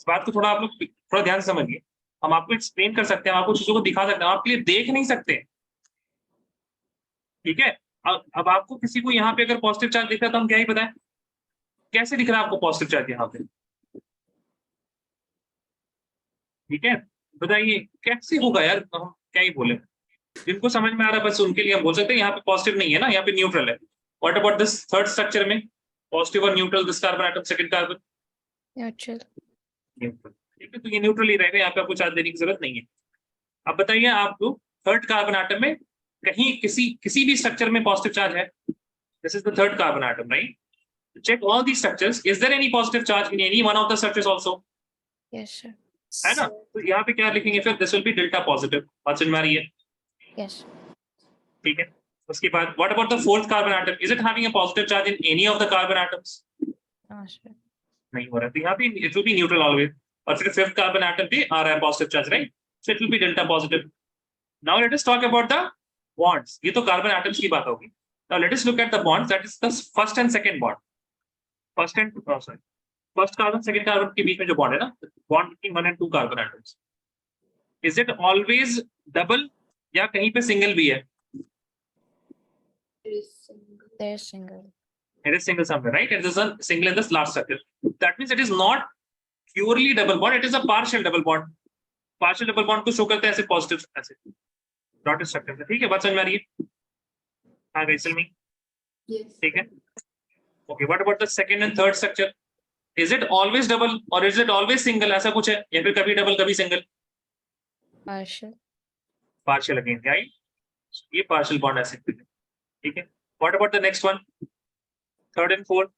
इस बात को थोड़ा आप लोग थोड़ा ध्यान से समझिए। हम आपको एक्सप्लेन कर सकते हैं, हम आपको चीजों को दिखा सकते हैं, आपके लिए देख नहीं सकते, ठीक है? अब आपको किसी को यहाँ पे अगर पॉजिटिव चार्ज दिख रहा है तो हम क्या ही बताएं, कैसे दिख रहा है आपको पॉजिटिव चार्ज यहाँ पे, ठीक है? बताइए कैसे होगा यार, हम क्या ही बोले, जिनको समझ में आ रहा है बस उनके लिए हम बोल सकते हैं यहाँ पे पॉजिटिव नहीं है ना, यहाँ पे न्यूट्रल है। What about this third structure में, पॉजिटिव और neutral, this carbon atom, second carbon Neutral. Neutral, ठीक है? तो ये न्यूट्रल ही रहेगा, यहाँ पे आपको चार्ज देने की जरूरत नहीं है, अब बताइए आप लोग थर्ड कार्बन एटम में कहीं किसी भी स्ट्रक्चर में पॉजिटिव चार्ज है? This is the third carbon atom, right? Check all the structures, is there any positive charge in any one of the structures also? Yes, sir. है ना? तो यहाँ पे क्या लिखेंगे फिर? This will be delta positive. बात समझ में आ रही है? Yes. ठीक है। उसके बाद what about the fourth carbon atom? Is it having a positive charge in any of the carbon atoms? No, sir. नहीं हो रहा, तो यहाँ पे it will B neutral always. और फिर फिफ्थ कार्बन एटम पे आ रहा है positive charge, right? So it will B delta positive. Now let us talk about the bonds. ये तो कार्बन एटम्स की बात होगी। Now let us look at the bonds, that is the first and second bond. First carbon second carbon के बीच में जो bond है ना, bond between 1 and 2 carbon atoms, is it always double या कहीं पे सिंगल भी है? They're single. It is single somewhere, right? It is a single in this last circle. That means it is not purely double bond, it is a partial double bond. Partial double bond को show करते हैं ऐसे positive ऐसे dot structure से। ठीक है, बात समझ में आ रही है? हाँ गाइस, टेल मी। Yes. ठीक है, okay. What about the second and third structure? Is it always double और इज इट ऑलवेज सिंगल? ऐसा कुछ है या फिर कभी डबल कभी single? Partial. Partial again, right? ये पार्शियल बॉन्ड ऐसे, ठीक है। What about the next one, third and fourth?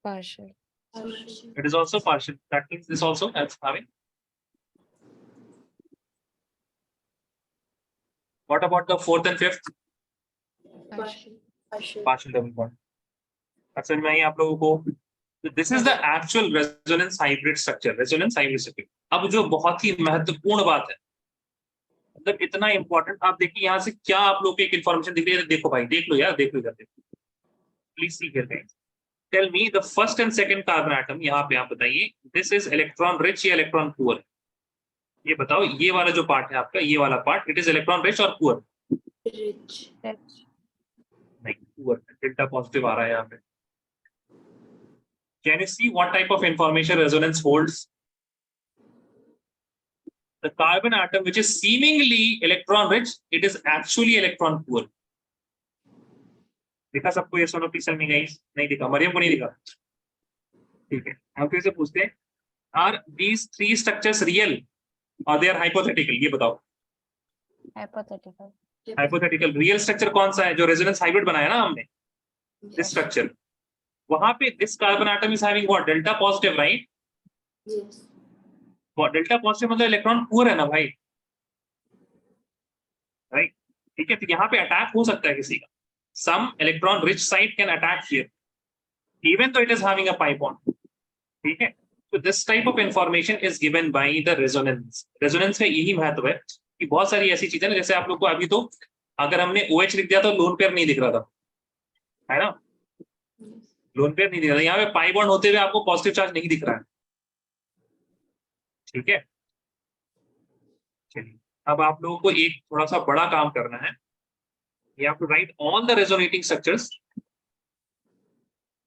Partial. Partial. It is also partial. That means this also has having. What about the fourth and fifth? Partial. Partial. Partial double bond. अच्छा, समझ में आई आप लोगों को? So this is the actual resonance hybrid structure. Resonance hybrid structure. अब जो बहुत ही महत्वपूर्ण बात है, मतलब इतना इंपॉर्टेंट, आप देखिए यहाँ से क्या आप लोग को एक इन्फॉर्मेशन दिख रही है। देखो भाई, देख लो यार, देख लो जाते। Please see here guys. Tell me the first and second carbon atom, यहाँ पे आप बताइए, दिस इज इलेक्ट्रॉन रिच या इलेक्ट्रॉन पुअर? ये बताओ, ये वाला जो पार्ट है आपका, ये वाला part, it is electron rich और पुअर? Rich. Rich. नहीं, पुअर। डेल्टा पॉजिटिव आ रहा है यहाँ पे। Can you see what type of information resonance holds? The carbon atom which is seemingly electron rich, it is actually electron poor. दिखा सबको ये? सोनो please में गाइस, नहीं दिखा, मरियम को नहीं दिखा। ठीक है, हम फिर से पूछते हैं, are these three structures real or they are hypothetical? ये बताओ। Hypothetical. हाइपोथेटिकल। रियल स्ट्रक्चर कौन सा है? जो रेजोनेंस हाइब्रिड बनाया ना हमने, दिस स्ट्रक्चर। वहां पे this carbon atom is having what? Delta positive, right? Yes. What delta positive मतलब इलेक्ट्रॉन पुअर है ना भाई, राइट? ठीक है, तो यहाँ पे अटैक हो सकता है किसी का। Some electron rich site can attack here even though it is having a pi bond. ठीक है, तो this type of information is given by the resonance. Resonance का यही महत्व है कि बहुत सारी ऐसी चीजें ना, जैसे आप लोग को अभी तो अगर हमने OH लिख दिया तो लोन पेयर नहीं दिख रहा था, है ना? Yes. लोन पेयर नहीं दिख रहा था। यहाँ पे पाई बॉन्ड होते हुए आपको पॉजिटिव चार्ज नहीं दिख रहा है। ठीक है, चलिए अब आप लोगों को एक थोड़ा सा बड़ा काम करना है। You have to write all the resonating structures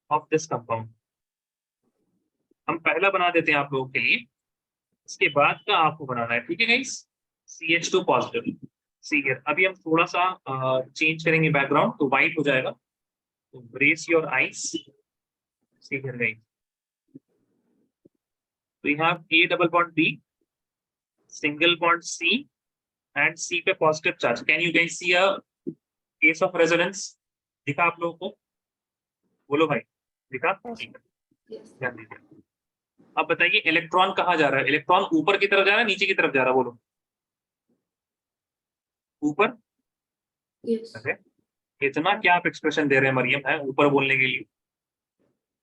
of this compound. हम पहला बना देते हैं आप लोगों के लिए, इसके बाद का आपको बनाना है। ठीक है guys? CH2 positive. See here, अभी हम थोड़ा सा चेंज करेंगे बैकग्राउंड, तो व्हाइट हो जाएगा। तो brace your eyes. See here guys, तो यहां A double bond B, single bond C and C पे positive charge. Can you guys see a case of resonance? दिखा आप लोगों को? बोलो भाई, दिखा? Yes. ध्यान दीजिए। अब बताइए इलेक्ट्रॉन कहाँ जा रहा है? इलेक्ट्रॉन ऊपर की तरफ जा रहा है, नीचे की तरफ जा रहा है? बोलो। ऊपर। Yes. अरे इतना क्या आप एक्सप्रेशन दे रहे हैं मरियम, है ऊपर बोलने के लिए?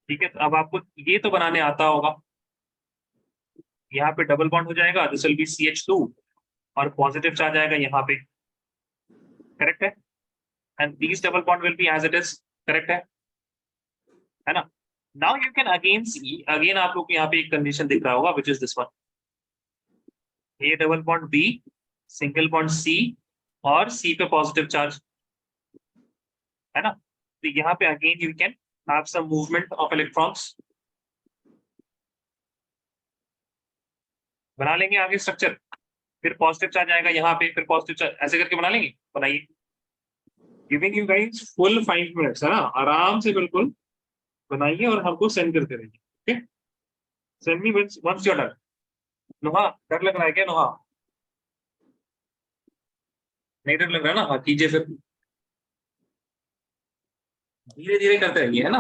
ठीक है, तो अब आपको ये तो बनाने आता होगा। यहाँ पे डबल बॉन्ड हो जाएगा, दिस विल बी CH2 और पॉजिटिव चार्ज आएगा यहाँ पे, करेक्ट है? And this double bond will be as it is, correct है ना? Now you can again see, again आप लोग को यहाँ पे एक कंडीशन दिख रहा होगा, which is this one, A double bond B, single bond C और C पे पॉजिटिव चार्ज, है ना? तो यहाँ पे again you can have some movement of electrons. बना लेंगे आगे स्ट्रक्चर, फिर पॉजिटिव चार्ज आएगा यहाँ पे, फिर पॉजिटिव चार्ज, ऐसे करके बना लेंगे। बनाइए, giving you guys full 5 minutes, है ना? आराम से बिल्कुल बनाइए और हमको सेंड करते रहिए। Okay, send me once you are done. Noha डर लग रहा है क्या नोहा? नहीं डर लग रहा है ना? हाँ कीजिए फिर, धीरे धीरे करते रहिए, है ना?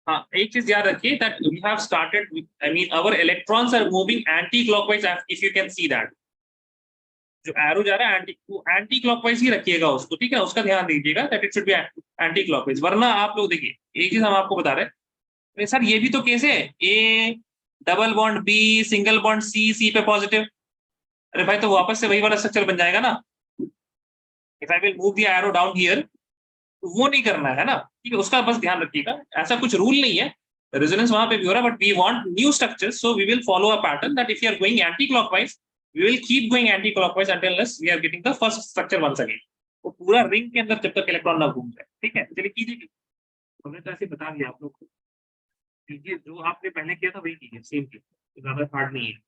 हाँ एक चीज याद रखिए that we have started, I mean our electrons are moving anti clockwise, if you can see that. जो एरो जा रहा है एंटी क्लॉकवाइज ही रखिएगा उसको, ठीक है? उसका ध्यान दीजिएगा that it should be anti clockwise, वरना आप लोग देखिए एक चीज हम आपको बता रहे हैं, अरे सर ये भी तो केस है, A double bond B single bond C, C पे पॉजिटिव। अरे भाई तो वापस से वही वाला स्ट्रक्चर बन जाएगा ना। If I will move the arrow down here, वो नहीं करना है ना, ठीक है? उसका बस ध्यान रखिएगा, ऐसा कुछ रूल नहीं है, रेजोनेंस वहां पे भी हो रहा है, but we want new structures, so we will follow a pattern that if you are going anti clockwise, we will keep going anti clockwise until unless we are getting the first structure once again. वो पूरा ring के अंदर जब तक electron ना घूम जाए, ठीक है? चलिए कीजिए, हमने तो ऐसे बता दिया आप लोग को, कीजिए जो आपने पहले किया था वही कीजिए, सेम कीजिए, ज्यादा हार्ड नहीं है।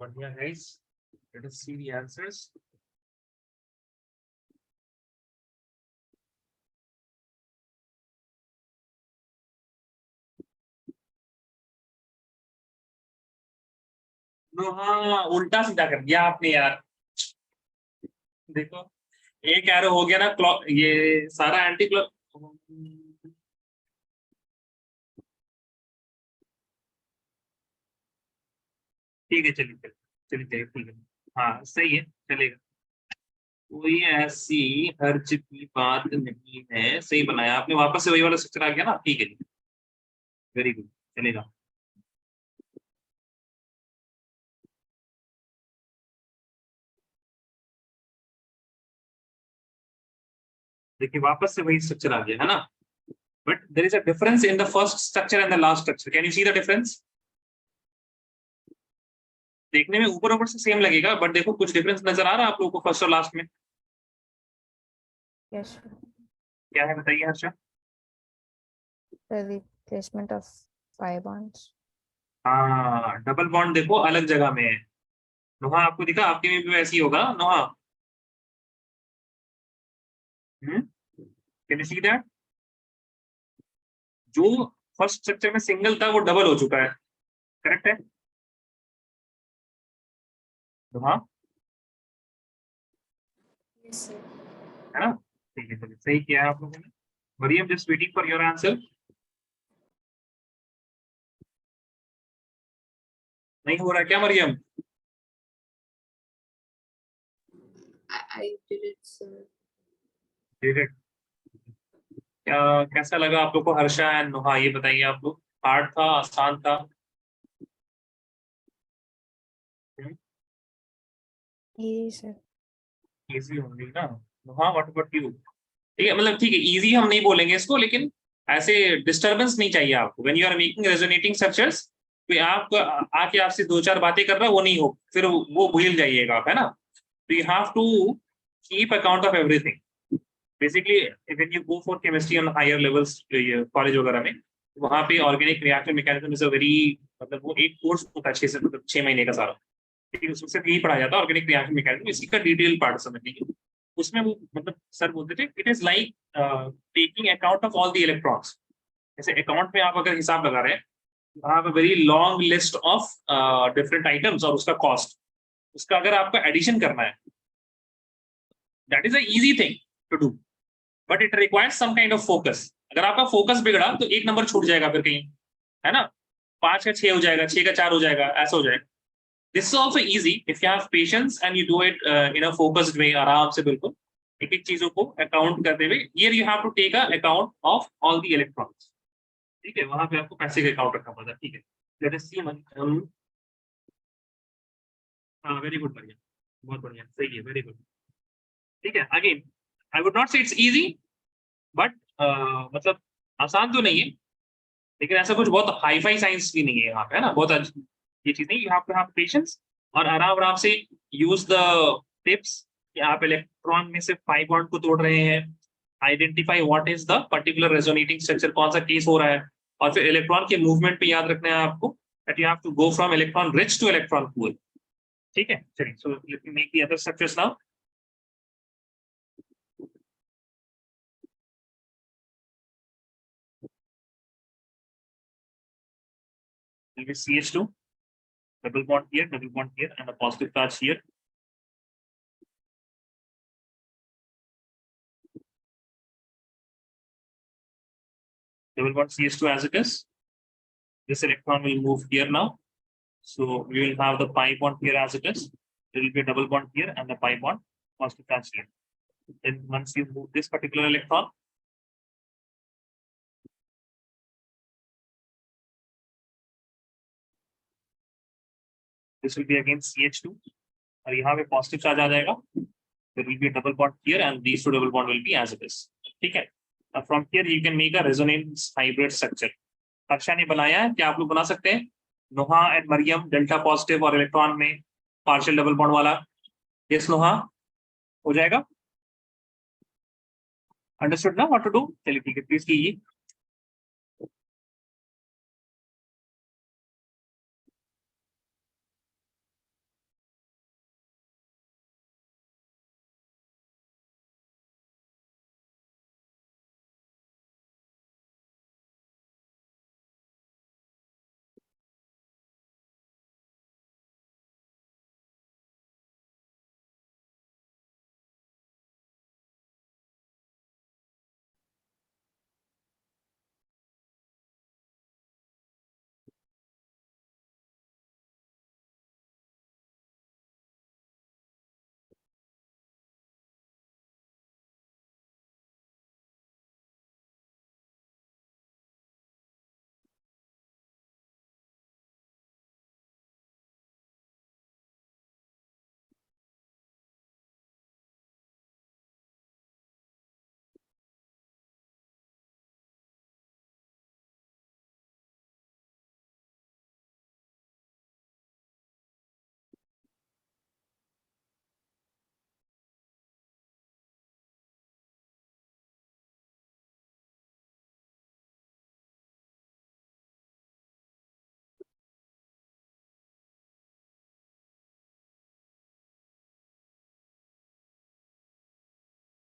बढ़िया guys, let us see the answers. हाँ उल्टा सीधा कर दिया आपने यार। देखो एक एरो हो गया ना क्लॉक, ये सारा एंटी क्लॉक। ठीक है चलिए चलिए चलिए चलिए, ठीक है। हाँ सही है, चलेगा। कोई ऐसी हर्ज की बात नहीं है, सही बनाया आपने, वापस से वही वाला स्ट्रक्चर आ गया ना, ठीक है जी। वेरी गुड, चलेगा। देखिए वापस से वही स्ट्रक्चर आ गया है ना, but there is a difference in the first structure and the last structure. Can you see the difference? देखने में ऊपर ऊपर से सेम लगेगा, बट देखो कुछ डिफरेंस नजर आ रहा है आप लोगों को फर्स्ट और लास्ट में? Yes, sir. क्या है बताइए Harsha? The replacement of pi bonds. हाँ डबल बॉन्ड देखो अलग जगह में है। नोहा आपको दिखा, आपके में भी वैसे ही होगा Noha? Can you see that? जो फर्स्ट स्ट्रक्चर में सिंगल था वो डबल हो चुका है, करेक्ट है नोहा? Yes, sir. है ना? ठीक है चलिए, सही किया है आप लोगों ने। Mariam just waiting for your answer. नहीं हो रहा क्या Maryam? I did it, sir. Did it? क्या कैसा लगा आप लोग को हर्षा एंड नोहा, ये बताइए आप लोग। हार्ड था, आसान था? Easy, sir. इजी होंगी ना? नोहा व्हाट अबाउट यू? ठीक है, मतलब ठीक है, इजी हम नहीं बोलेंगे इसको, लेकिन ऐसे डिस्टरबेंस नहीं चाहिए आपको when you are making resonating structures. कोई आप आके आपसे दो चार बातें कर रहा है वो नहीं हो, फिर वो भूल जाइएगा आप, है ना? तो you have to keep account of everything. Basically when you go for chemistry on higher levels college वगैरह में, वहाँ पे organic reaction mechanism is a very, मतलब वो एक कोर्स होता है 6 से, मतलब 6 महीने का सारा। ठीक है, उसमें यही पढ़ाया जाता है ऑर्गेनिक रिएक्शन मैकेनिज्म, इसी का डिटेल पार्ट समझने के लिए। उसमें वो मतलब सर बोलते थे it is like taking account of all the electrons. जैसे अकाउंट में आप अगर हिसाब लगा रहे हैं, आप very long list of different items और उसका कॉस्ट, उसका अगर आपको एडिशन करना है, that is a easy thing to do, but it requires some kind of focus. अगर आपका फोकस बिगड़ा तो एक नंबर छूट जाएगा फिर कहीं, है ना? 5 का 6 हो जाएगा, 6 का 4 हो जाएगा, ऐसा हो जाएगा। This is also easy if you have patience and you do it in a focused way, आराम से बिल्कुल एक एक चीजों को अकाउंट करते हुए। Here you have to take a account of all the electrons. ठीक है, वहां पे आपको पैसे का अकाउंट रखना पड़ता है। ठीक है, लेट अस सी। हाँ वेरी गुड, बढ़िया, बहुत बढ़िया, सही है, वेरी गुड। ठीक है, अगेन आई वुड नॉट से इट्स इजी, बट मतलब आसान तो नहीं है, लेकिन ऐसा कुछ बहुत हाई फाई साइंस भी नहीं है यहाँ पे, है ना? बहुत ये चीज नहीं, you have to have patience और आराम आराम से यूज द टिप्स कि आप इलेक्ट्रॉन में से पाई बॉन्ड को तोड़ रहे हैं, identify what is the particular resonating structure, कौन सा केस हो रहा है, और फिर इलेक्ट्रॉन के मूवमेंट पे याद रखना है आपको that you have to go from electron rich to electron poor. ठीक है चलिए, so let me make the other structures now. CH2, double bond here, double bond here, and a positive charge here. Double bond CH2 as it is. This electron will move here now. So we will have the pi bond here as it is. There will be a double bond here and the pi bond positive charge here. Then once you move this particular electron, this will be again CH2 और यहाँ पे positive charge आ जाएगा. There will be a double bond here and these two double bond will be as it is. ठीक है. Now from here you can make a resonance hybrid structure. Harsha ने बनाया है, क्या आप लोग बना सकते हैं? नोहा एंड मरियम डेल्टा पॉजिटिव और इलेक्ट्रॉन में पार्शियल डबल बॉन्ड वाला। यस नोहा, हो जाएगा? अंडरस्टूड ना व्हाट टू डू? चलिए ठीक है, प्लीज कीजिए।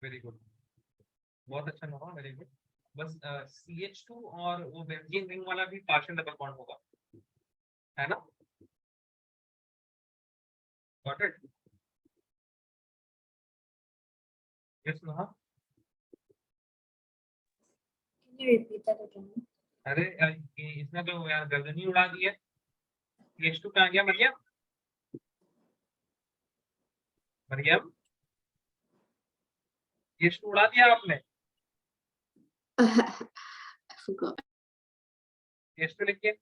वेरी गुड, बहुत अच्छा नंबर, वेरी गुड। बस CH2 और वो बेंजीन रिंग वाला भी पार्शियल डबल बॉन्ड होगा, है ना? Got it? यस ना? Can you repeat that again? अरे इसने तो यार गर्दन ही उड़ा दी है। CH2 कहाँ गया मरियम? मरियम, CH2 उड़ा दिया आपने? I forgot. CH2 लिखिए।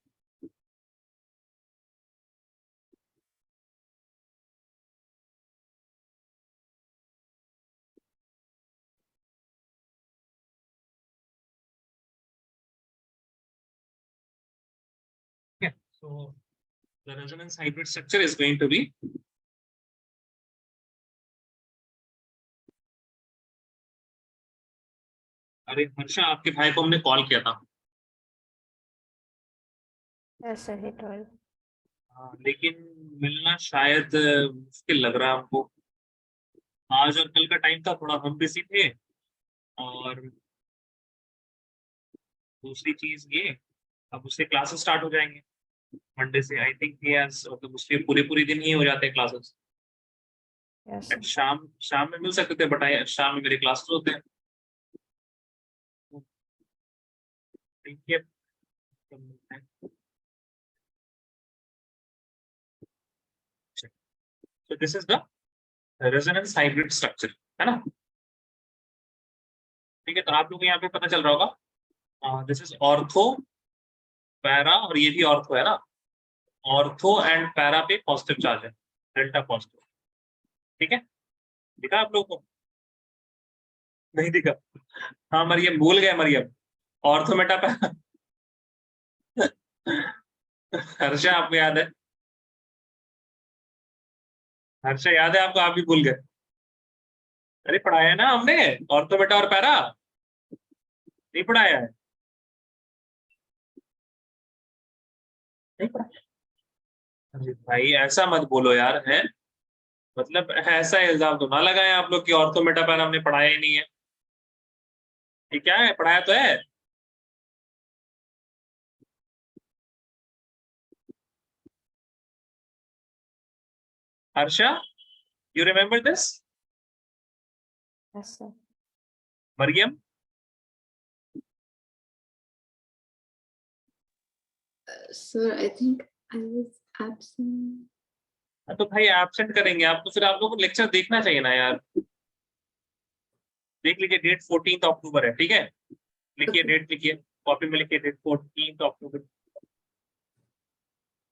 So the resonance hybrid structure is going to be अरे हर्षा, आपके भाई को हमने कॉल किया था। Yes, sir, he told. हाँ, लेकिन मिलना शायद मुश्किल लग रहा है हमको। आज और कल का टाइम था, थोड़ा हम बिजी थे, और दूसरी चीज ये, अब उससे क्लासेस स्टार्ट हो जाएंगे मंडे से। आई थिंक मतलब उसके पूरे पूरे दिन ही हो जाते हैं क्लासेस। Yes, sir. शाम शाम में मिल सकते थे, बट शाम में मेरे क्लासेस होते हैं। ठीक है, so this is the resonance hybrid structure, है ना? ठीक है, तो आप लोग को यहाँ पे पता चल रहा होगा, दिस इज ऑर्थो, पैरा, और ये भी ऑर्थो है ना। ऑर्थो एंड पैरा पे पॉजिटिव चार्ज है, डेल्टा पॉजिटिव। ठीक है, दिखा आप लोगों को? नहीं दिखा? हाँ मरियम, भूल गए Mariam, ortho meta para. Harsha, आपको याद है? हर्षा, याद है आपको? आप भी भूल गए? अरे पढ़ाया है ना हमने, ऑर्थो मेटा और पैरा, नहीं पढ़ाया है? नहीं पढ़ाया? अरे भाई ऐसा मत बोलो यार, है मतलब ऐसा इल्जाम तो ना लगाएं आप लोग कि ऑर्थो मेटा पैरा हमने पढ़ाया ही नहीं है। ये क्या है, पढ़ाया तो है। Harsha, you remember this? Yes, sir. Mariam, Sir, I think I was absent. तो भाई एब्सेंट करेंगे आप तो फिर आप लोगों को लेक्चर देखना चाहिए ना यार। देख लीजिए, डेट 14 अक्टूबर है, ठीक है? लिखिए डेट, लिखिए कॉपी में, लिखिए डेट 14 अक्टूबर।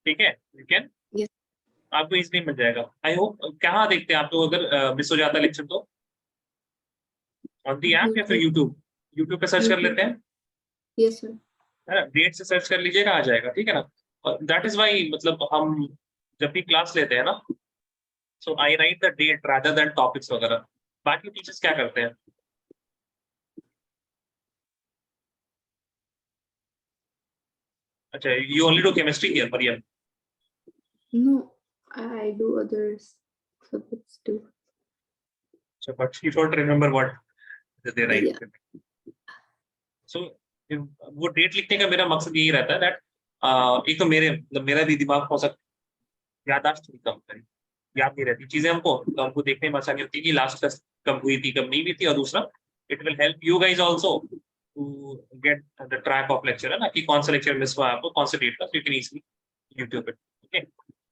ठीक है, लेकिन Yes. आपको इसलिए मिल जाएगा। I hope. कहाँ देखते हैं आप लोग अगर मिस हो जाता लेक्चर तो? ऑन दी ऐप या फिर यूट्यूब? यूट्यूब पे सर्च कर लेते हैं, Yes, sir. है ना? डेट से सर्च कर लीजिएगा, आ जाएगा, ठीक है ना? और दैट इज वाई, मतलब हम जब भी क्लास लेते हैं ना, so I write the date rather than topics वगैरह। बाकी टीचर्स क्या करते हैं? अच्छा, you only do chemistry here Mariam? No, I do other subjects too. So, but you don't remember what they write. Yeah. So, वो डेट लिखने का मेरा मकसद यही रहता है दैट एक तो मेरा भी दिमाग हो सकता, याददाश्त थोड़ी कम करें, याद नहीं रहती चीजें हमको, तो हमको देखने में आसानी होती है कि लास्ट टेस्ट कब हुई थी, कब नहीं हुई थी। और दूसरा, it will help you guys also to get the track of lecture, है ना, कि कौन सा लेक्चर मिस हुआ आपको, कौन सा डेट का, so you can easily YouTube पे। ओके,